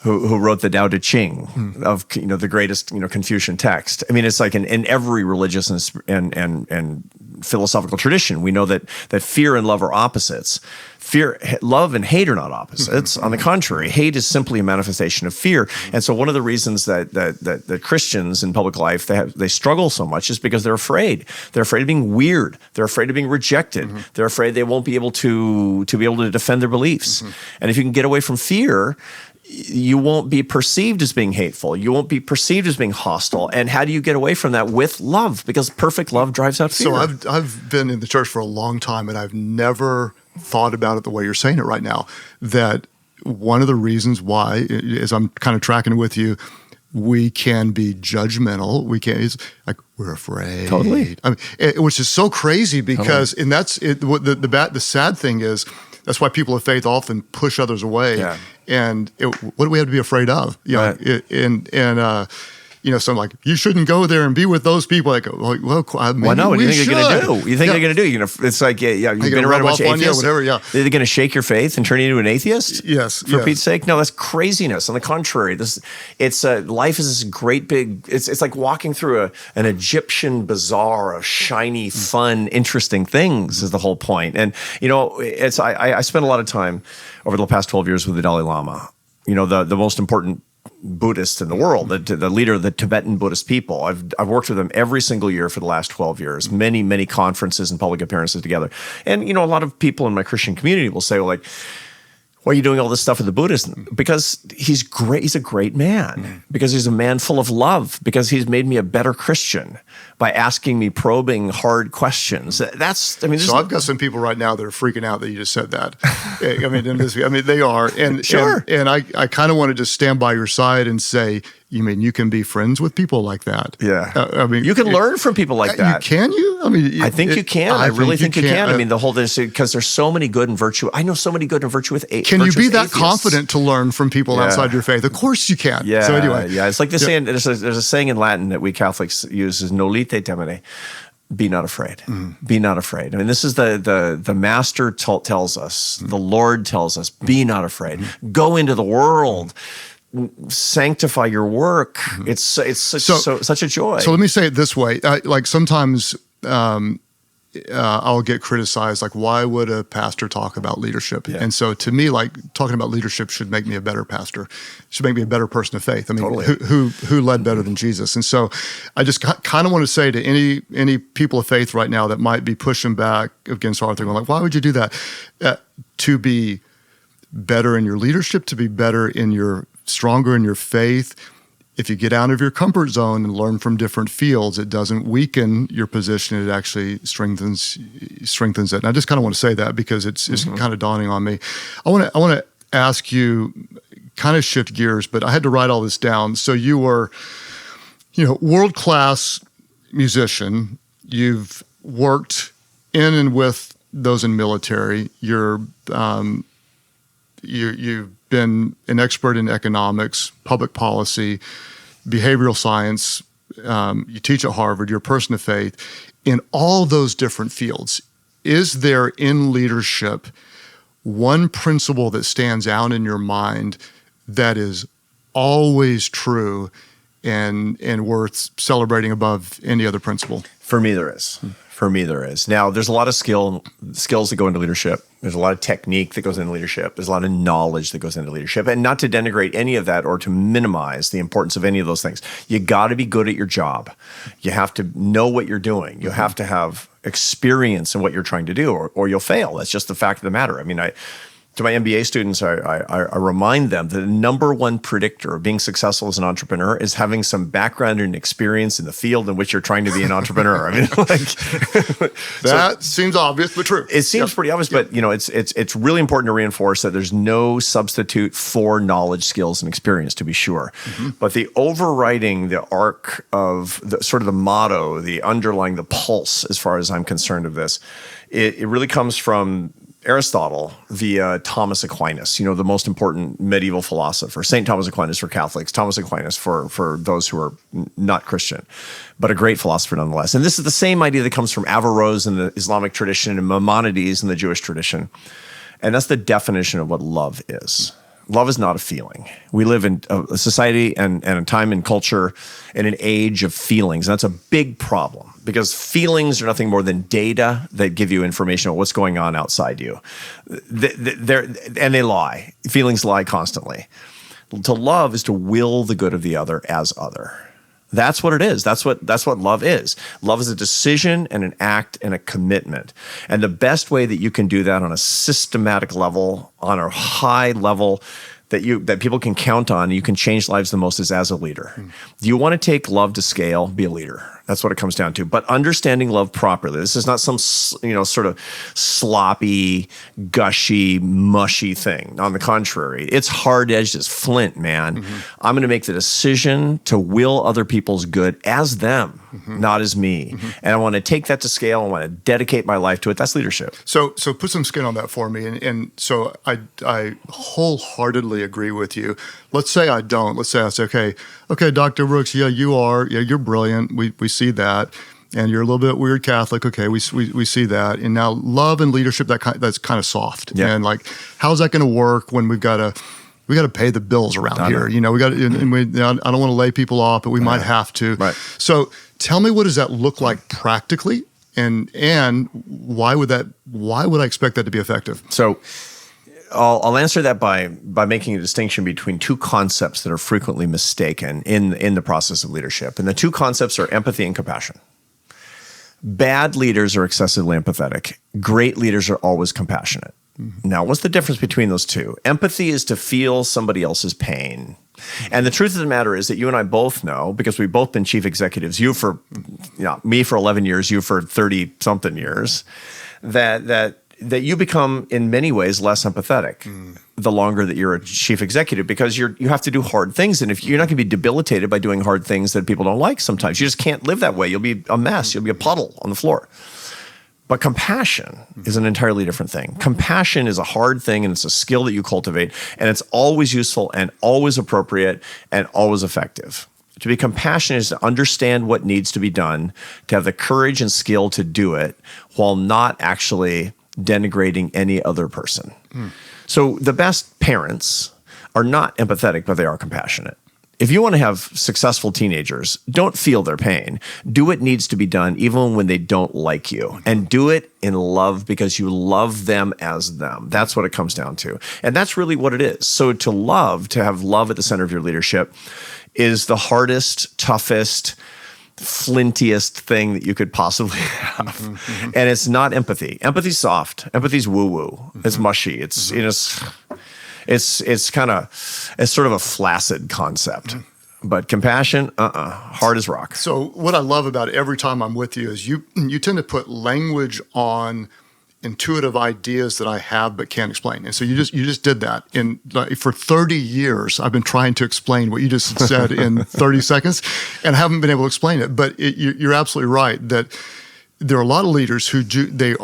who wrote the Tao Te Ching of the greatest Confucian text. I mean, it's like in every religious and philosophical tradition, we know that fear and love are opposites. Love and hate are not opposites. On the contrary, hate is simply a manifestation of fear. And so one of the reasons that Christians in public life they struggle so much is because they're afraid. They're afraid of being weird. They're afraid of being rejected. They're afraid they won't be able to defend their beliefs. And if you can get away from fear, you won't be perceived as being hateful. You won't be perceived as being hostile. And how do you get away from that? With love, because perfect love drives out fear. So I've been in the church for a long time, and I've never thought about it the way you're saying it right now. That one of the reasons why, as I'm kind of tracking with you, we can be judgmental. It's like we're afraid. Totally. I mean, which is so crazy because, and that's it. The sad thing is, that's why people of faith often push others away. Yeah. And what do we have to be afraid of? So I'm like, you shouldn't go there and be with those people. I go, well, why not? What do you think they're going to do? You think they're going to do? It's like, you've been around a bunch of atheists. Whatever, yeah. They're going to shake your faith and turn you into an atheist? Yes. For Pete's sake? No, that's craziness. On the contrary, life is this great big, it's like walking through an Egyptian bazaar of shiny, fun, interesting things is the whole point. And, I spent a lot of time over the past 12 years with the Dalai Lama, the most important Buddhist in the world, the leader of the Tibetan Buddhist people. I've worked with him every single year for the last 12 years, many, many conferences and public appearances together. And, a lot of people in my Christian community will say, well, like, why are you doing all this stuff with the Buddhists? Because he's great. He's a great man. Because he's a man full of love. Because he's made me a better Christian by asking me probing, hard questions. So I've got some people right now that are freaking out that you just said that. They are. And sure. And I kind of want to just stand by your side and say, you can be friends with people like that. Yeah. You can learn from people like that. Can you? I think you can. I really think you can. Because there's so many good and virtue. I know so many good and virtue with Can you be that atheists. Confident to learn from people outside your faith? Of course you can. Yeah. So anyway. Yeah. It's like the saying, there's a saying in Latin that we Catholics use is nolite temere. Be not afraid. Be not afraid. This is the Master tells us, the Lord tells us, be not afraid. Go into the world. Sanctify your work. It's such a joy. So let me say it this way. Sometimes I'll get criticized, like, why would a pastor talk about leadership? Yeah. And so to me, talking about leadership should make me a better pastor, should make me a better person of faith. Totally. Who led better than Jesus? And so I just kind of want to say to any people of faith right now that might be pushing back against Arthur, going like, why would you do that? To be better in your leadership, to be better stronger in your faith. If you get out of your comfort zone and learn from different fields, it doesn't weaken your position. It actually strengthens it. And I just kind of want to say that because it's kind of dawning on me. I want to ask you, kind of shift gears, but I had to write all this down. So you were, world-class musician. You've worked in and with those in military. You've been an expert in economics, public policy, behavioral science. You teach at Harvard. You're a person of faith. In all those different fields, is there in leadership one principle that stands out in your mind that is always true and worth celebrating above any other principle? For me, there is. Now, there's a lot of skills that go into leadership. There's a lot of technique that goes into leadership. There's a lot of knowledge that goes into leadership. And not to denigrate any of that or to minimize the importance of any of those things. You got to be good at your job. You have to know what you're doing. You have to have experience in what you're trying to do or you'll fail. That's just the fact of the matter. To my MBA students, I remind them that the number one predictor of being successful as an entrepreneur is having some background and experience in the field in which you're trying to be an entrepreneur. I mean, that seems obvious, but true. It seems pretty obvious, but it's really important to reinforce that there's no substitute for knowledge, skills, and experience, to be sure. But the overriding, the arc of the sort of the motto, the underlying, the pulse, as far as I'm concerned of this, it really comes from Aristotle via Thomas Aquinas, the most important medieval philosopher. St. Thomas Aquinas for Catholics, Thomas Aquinas for those who are not Christian, but a great philosopher nonetheless. And this is the same idea that comes from Averroes in the Islamic tradition and Maimonides in the Jewish tradition. And that's the definition of what love is. Love is not a feeling. We live in a society and a time and culture in an age of feelings. And that's a big problem because feelings are nothing more than data that give you information about what's going on outside you. And they lie. Feelings lie constantly. To love is to will the good of the other as other. That's what it is. That's what love is. Love is a decision and an act and a commitment. And the best way that you can do that on a systematic level, on a high level that people can count on, you can change lives the most is as a leader. Do you want to take love to scale? Be a leader. That's what it comes down to. But understanding love properly. This is not some sort of sloppy, gushy, mushy thing. On the contrary, it's hard-edged as flint, man. I'm going to make the decision to will other people's good as them, not as me. And I want to take that to scale. I want to dedicate my life to it. That's leadership. So put some skin on that for me. And so I wholeheartedly agree with you. Let's say I don't. Let's say I say, okay, Dr. Brooks, yeah, you are. Yeah, you're brilliant. We see that. And you're a little bit weird Catholic. Okay, we see that. And now love and leadership, that's kind of soft. Yeah. And like, how's that going to work when we got to pay the bills around here? We got to, I don't want to lay people off, but we might have to. Right. So tell me, what does that look like practically? And why would I expect that to be effective? So I'll answer that by making a distinction between two concepts that are frequently mistaken in the process of leadership. And the two concepts are empathy and compassion. Bad leaders are excessively empathetic. Great leaders are always compassionate. Now, what's the difference between those two? Empathy is to feel somebody else's pain. And the truth of the matter is that you and I both know, because we've both been chief executives, me for 11 years, you for 30-something years, that you become, in many ways, less empathetic the longer that you're a chief executive, because you have to do hard things. And if you're not going to be debilitated by doing hard things that people don't like sometimes, you just can't live that way. You'll be a mess. You'll be a puddle on the floor. But compassion is an entirely different thing. Compassion is a hard thing, and it's a skill that you cultivate, and it's always useful and always appropriate and always effective. To be compassionate is to understand what needs to be done, to have the courage and skill to do it while not actually denigrating any other person. So the best parents are not empathetic, but they are compassionate. If you want to have successful teenagers, don't feel their pain. Do what needs to be done, even when they don't like you. And do it in love because you love them as them. That's what it comes down to. And that's really what it is. So to have love at the center of your leadership is the hardest, toughest, flintiest thing that you could possibly have. And it's not empathy. Empathy's soft. Empathy's woo-woo. It's mushy. It's sort of a flaccid concept. But compassion, hard as rock. So what I love about every time I'm with you is you tend to put language on intuitive ideas that I have but can't explain. And so you just did that. And for 30 years, I've been trying to explain what you just said in 30 seconds and haven't been able to explain it. But you're absolutely right that there are a lot of leaders who they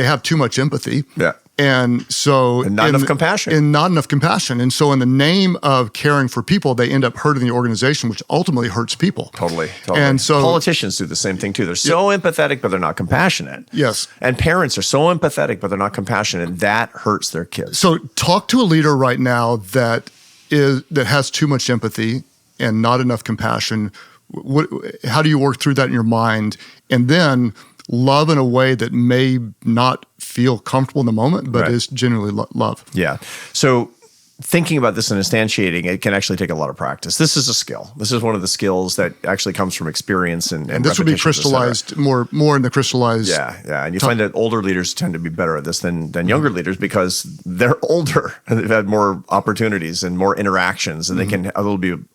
have too much empathy. Yeah. And so not enough compassion. And so in the name of caring for people, they end up hurting the organization, which ultimately hurts people. Totally. And so politicians do the same thing too. They're so empathetic, but they're not compassionate. Yes. And parents are so empathetic, but they're not compassionate, and that hurts their kids. So talk to a leader right now that has too much empathy and not enough compassion. How do you work through that in your mind? And then love in a way that may not feel comfortable in the moment, but is genuinely love. Yeah. So thinking about this and instantiating it can actually take a lot of practice. This is a skill. This is one of the skills that actually comes from experience and this would be crystallized more in the crystallized. Yeah. And you find that older leaders tend to be better at this than younger leaders because they're older and they've had more opportunities and more interactions, and they can be a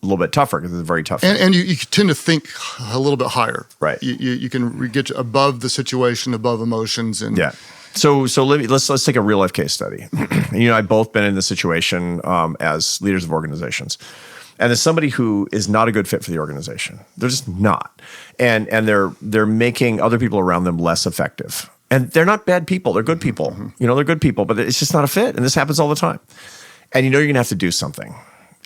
little bit tougher because it's very tough. And you tend to think a little bit higher. Right. You can get above the situation, above emotions, and yeah. So let's take a real life case study. You and I both been in this situation as leaders of organizations, and there's somebody who is not a good fit for the organization. They're just not, and they're making other people around them less effective. And they're not bad people; they're good people. They're good people, but it's just not a fit. And this happens all the time. And you're going to have to do something.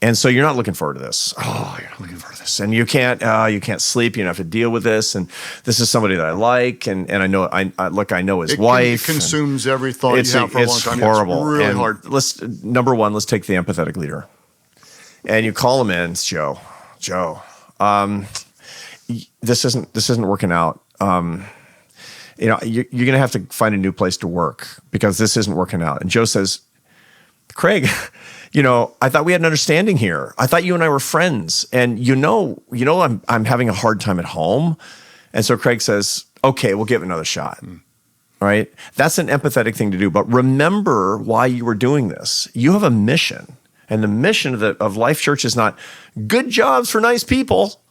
And so you're not looking forward to this. Oh, you're not looking forward to this. And you can't sleep. You don't have to deal with this. And this is somebody that I like. And I know, I know his wife. It consumes every thought you have for a long time. It's horrible. It's really and hard. Number one, let's take the empathetic leader. And you call him in, it's Joe. Joe, this isn't working out. You're going to have to find a new place to work because this isn't working out. And Joe says, Craig, I thought we had an understanding here. I thought you and I were friends, and I'm having a hard time at home. And so Craig says, okay, we'll give it another shot. All right. That's an empathetic thing to do. But remember why you were doing this. You have a mission, and the mission of Life.Church is not good jobs for nice people.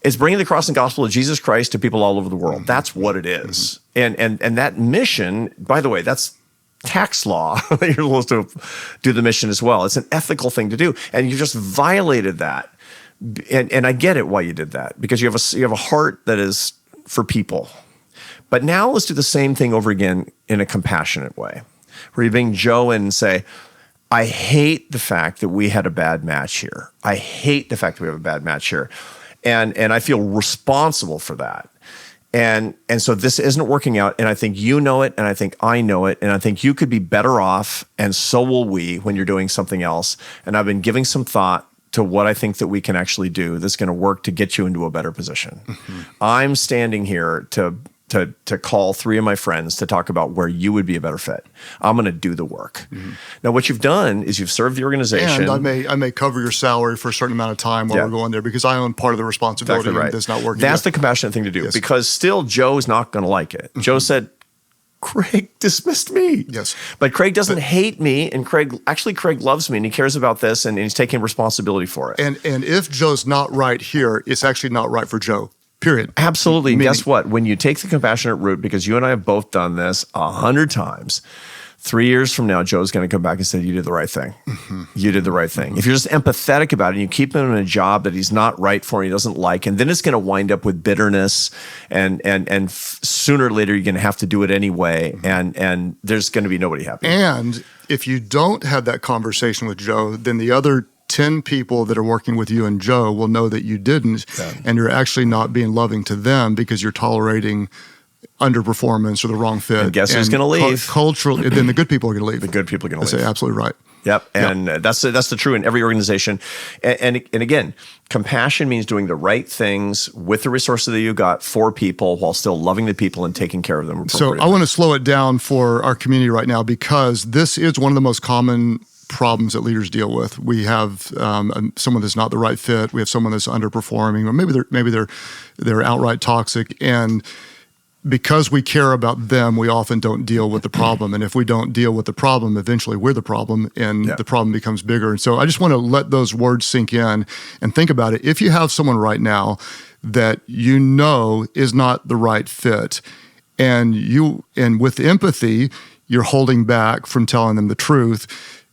It's bringing the cross and gospel of Jesus Christ to people all over the world. That's what it is. And that mission, by the way, that's tax law. You're supposed to do the mission as well. It's an ethical thing to do, and you just violated that. And I get it why you did that, because you have a heart that is for people. But now let's do the same thing over again in a compassionate way, where you bring Joe in and say, I hate the fact that we had a bad match here. I hate the fact that we have a bad match here, and I feel responsible for that. And so this isn't working out, and I think you know it, and I think I know it, and I think you could be better off, and so will we when you're doing something else. And I've been giving some thought to what I think that we can actually do that's going to work to get you into a better position. I'm standing here to call 3 of my friends to talk about where you would be a better fit. I'm going to do the work. Now, what you've done is you've served the organization. And I may cover your salary for a certain amount of time while we're going there, because I own part of the responsibility of this not working. That's the compassionate thing to do, because still Joe's not going to like it. Joe said, Craig dismissed me. Yes. But Craig doesn't hate me, and Craig loves me, and he cares about this, and he's taking responsibility for it. And if Joe's not right here, it's actually not right for Joe. Period. Absolutely. And guess what? When you take the compassionate route, because you and I have both done this 100 times, 3 years from now, Joe's going to come back and say, you did the right thing. You did the right thing. If you're just empathetic about it and you keep him in a job that he's not right for and he doesn't like, and then it's going to wind up with bitterness, and sooner or later you're going to have to do it anyway, and there's going to be nobody happy. And if you don't have that conversation with Joe, then the other 10 people that are working with you and Joe will know that you didn't, and you're actually not being loving to them because you're tolerating underperformance or the wrong fit. And guess who's going to leave? Culturally, then the good people are going to leave. The good people are going to leave. That's absolutely right. Yep, and that's the true in every organization. And again, compassion means doing the right things with the resources that you got for people while still loving the people and taking care of them appropriately. So I want to slow it down for our community right now, because this is one of the most common problems that leaders deal with. We have someone that's not the right fit. We have someone that's underperforming, or maybe they're outright toxic. And because we care about them, we often don't deal with the problem. And if we don't deal with the problem, eventually we're the problem, and the problem becomes bigger. And so I just want to let those words sink in and think about it. If you have someone right now that you know is not the right fit, and with empathy, you're holding back from telling them the truth,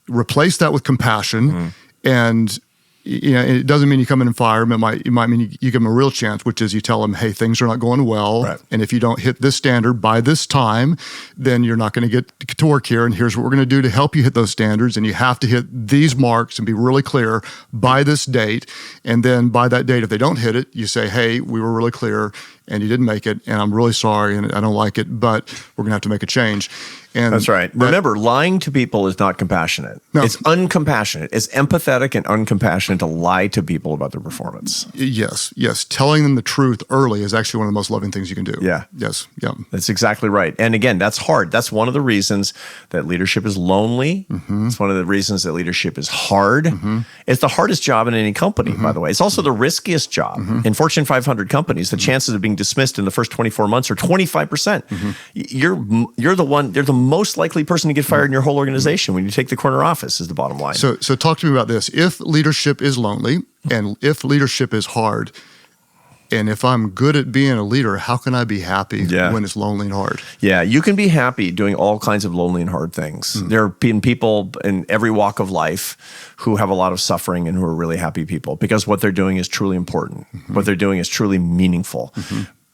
replace that with compassion, and it doesn't mean you come in and fire them. It might mean you give them a real chance, which is you tell them, hey, things are not going well, and if you don't hit this standard by this time, then you're not going to get to work here, and here's what we're going to do to help you hit those standards, and you have to hit these marks and be really clear by this date, and then by that date, if they don't hit it, you say, hey, we were really clear, and you didn't make it, and I'm really sorry, and I don't like it, but we're going to have to make a change. And that's right. Remember, lying to people is not compassionate. No. It's uncompassionate. It's empathetic and uncompassionate to lie to people about their performance. Yes. Telling them the truth early is actually one of the most loving things you can do. Yeah. Yes. Yeah. That's exactly right. And again, that's hard. That's one of the reasons that leadership is lonely. It's one of the reasons that leadership is hard. It's the hardest job in any company, by the way. It's also the riskiest job. In Fortune 500 companies, the chances of being dismissed in the first 24 months are 25%. You're the most likely person to get fired in your whole organization when you take the corner office is the bottom line. So talk to me about this. If leadership is lonely and if leadership is hard, and if I'm good at being a leader, how can I be happy when it's lonely and hard? Yeah, you can be happy doing all kinds of lonely and hard things. There have been people in every walk of life who have a lot of suffering and who are really happy people because what they're doing is truly important. What they're doing is truly meaningful.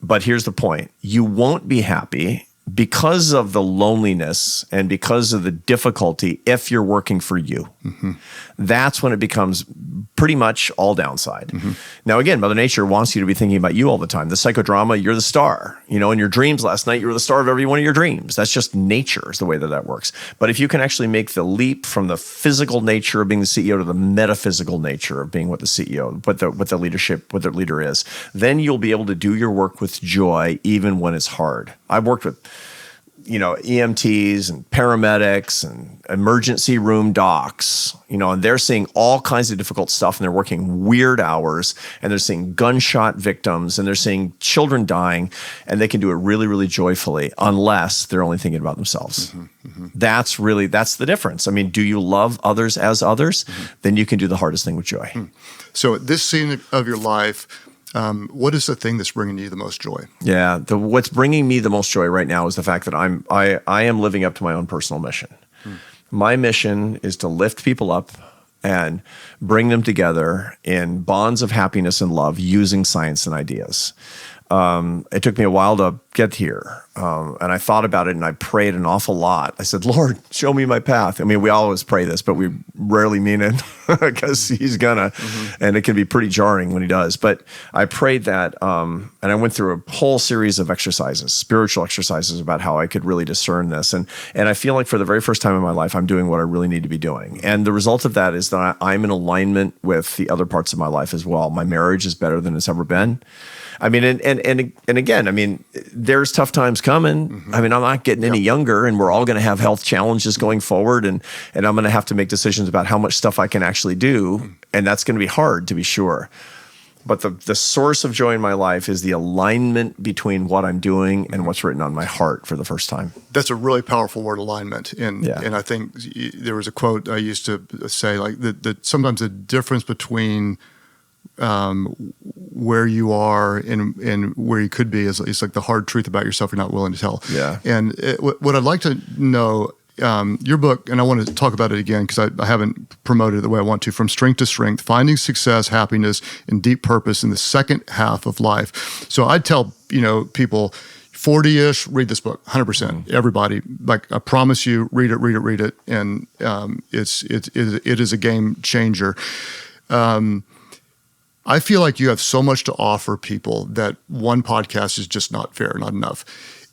But here's the point. You won't be happy because of the loneliness and because of the difficulty if you're working for you. That's when it becomes pretty much all downside. Now, again, Mother Nature wants you to be thinking about you all the time. The psychodrama, you're the star. You know, in your dreams last night, you were the star of every one of your dreams. That's just nature is the way that works. But if you can actually make the leap from the physical nature of being the CEO to the metaphysical nature of being what the CEO, what the leader is, then you'll be able to do your work with joy even when it's hard. I've worked with EMTs and paramedics and emergency room docs, and they're seeing all kinds of difficult stuff and they're working weird hours and they're seeing gunshot victims and they're seeing children dying and they can do it really, really joyfully unless they're only thinking about themselves. That's the difference. I mean, do you love others as others? Then you can do the hardest thing with joy. So at this scene of your life, what is the thing that's bringing you the most joy? Yeah, what's bringing me the most joy right now is the fact that I am living up to my own personal mission. My mission is to lift people up and bring them together in bonds of happiness and love using science and ideas. It took me a while to get here. And I thought about it and I prayed an awful lot. I said, Lord, show me my path. I mean, we always pray this, but we rarely mean it because he's gonna, and it can be pretty jarring when he does. But I prayed that, and I went through a whole series of exercises, spiritual exercises about how I could really discern this. And I feel like for the very first time in my life, I'm doing what I really need to be doing. And the result of that is that I'm in alignment with the other parts of my life as well. My marriage is better than it's ever been. I mean, and again, I mean, there's tough times coming. I mean, I'm not getting any younger, and we're all going to have health challenges going forward, and I'm going to have to make decisions about how much stuff I can actually do, and that's going to be hard, to be sure. But the source of joy in my life is the alignment between what I'm doing and what's written on my heart for the first time. That's a really powerful word, alignment. And I think there was a quote I used to say, like that sometimes the difference between where you are and where you could be is it's like the hard truth about yourself you're not willing to tell. Yeah. And what I'd like to know, your book, and I want to talk about it again because I haven't promoted it the way I want to, From Strength to Strength, Finding Success, Happiness, and Deep Purpose in the Second Half of Life. So I'd tell people 40-ish, read this book, 100%. Everybody, like I promise you, read it, and it is a game changer. I feel like you have so much to offer people that one podcast is just not fair, not enough.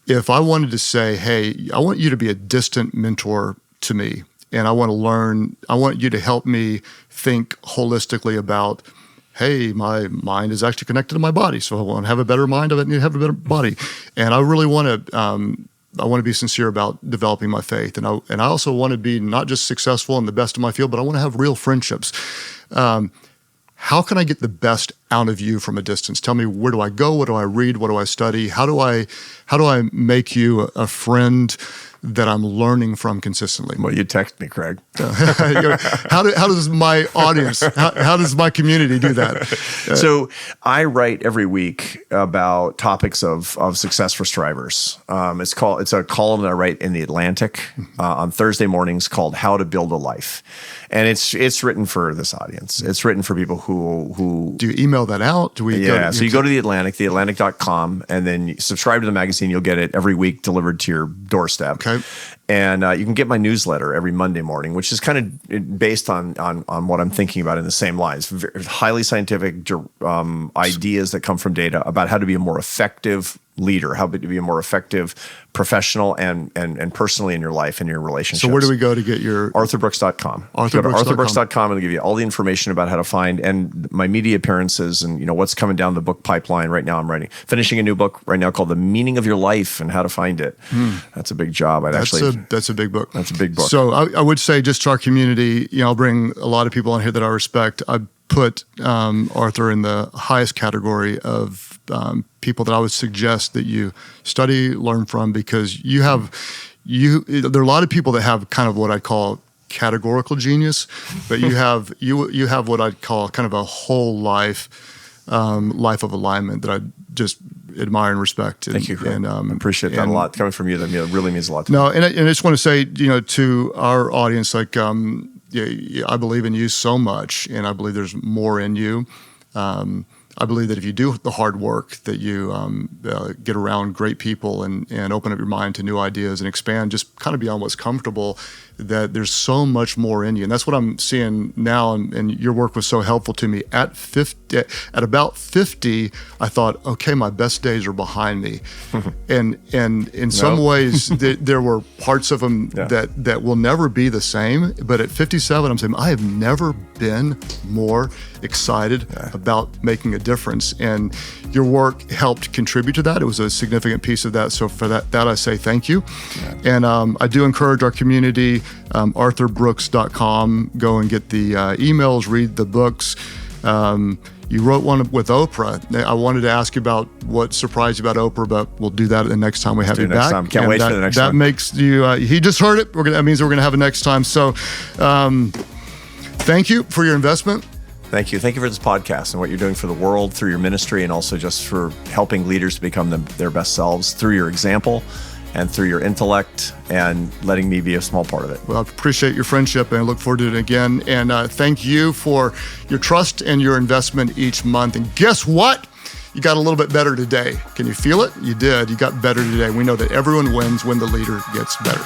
If I wanted to say, hey, I want you to be a distant mentor to me, and I want to learn, I want you to help me think holistically about, hey, my mind is actually connected to my body, so I want to have a better mind, I need to have a better body. And I really want to be sincere about developing my faith. And I also want to be not just successful in the best of my field, but I want to have real friendships. How can I get the best out of you from a distance? Tell me, where do I go? What do I read? What do I study? How do I make you a friend that I'm learning from consistently? Well, you text me, Craig. How does my audience, how does my community do that? So I write every week about topics of success for strivers. It's a column that I write in the Atlantic on Thursday mornings called How to Build a Life. And it's written for this audience. It's written for people who do you email that out? So you go to the Atlantic, theatlantic.com, and then you subscribe to the magazine. You'll get it every week delivered to your doorstep. Okay. And you can get my newsletter every Monday morning, which is kind of based on what I'm thinking about in the same lines. Highly scientific ideas that come from data about how to be a more effective leader, how to be a more effective professional and personally in your life and your relationships. So where do we go to get your... arthurbrooks.com. Go to arthurbrooks.com and it'll give you all the information about how to find and my media appearances and what's coming down the book pipeline. Right now I'm finishing a new book right now called The Meaning of Your Life and How to Find It. That's a big job. That's a big book. That's a big book. So I would say just to our community, I'll bring a lot of people on here that I respect. I put Arthur in the highest categgory of people that I would suggest that you study, learn from, because there are a lot of people that have kind of what I call categorical genius, but you have what I'd call kind of a whole life of alignment that I just admire and respect. Thank you, Craig. I appreciate that a lot. Coming from you, that really means a lot to me. No, and I just want to say, to our audience, like, I believe in you so much, and I believe there's more in you. I believe that if you do the hard work, that you get around great people and open up your mind to new ideas and expand just kind of beyond what's comfortable, that there's so much more in you. And that's what I'm seeing now, and your work was so helpful to me. At about 50, I thought, okay, my best days are behind me. And in some ways, there were parts of them that will never be the same. But at 57, I'm saying, I have never been more excited about making a difference. And your work helped contribute to that. It was a significant piece of that. So for that I say thank you. And I do encourage our community, arthurbrooks.com, go and get the emails, read the books. You wrote one with Oprah. I wanted to ask you about what surprised you about Oprah, but we'll do that the next time we have you back. Can't wait for the next time. That makes you, he just heard it. That means we're going to have it next time. So thank you for your investment. Thank you. Thank you for this podcast and what you're doing for the world through your ministry, and also just for helping leaders to become their best selves through your example and through your intellect, and letting me be a small part of it. Well, I appreciate your friendship, and I look forward to it again. And thank you for your trust and your investment each month. And guess what? You got a little bit better today. Can you feel it? You did. You got better today. We know that everyone wins when the leader gets better.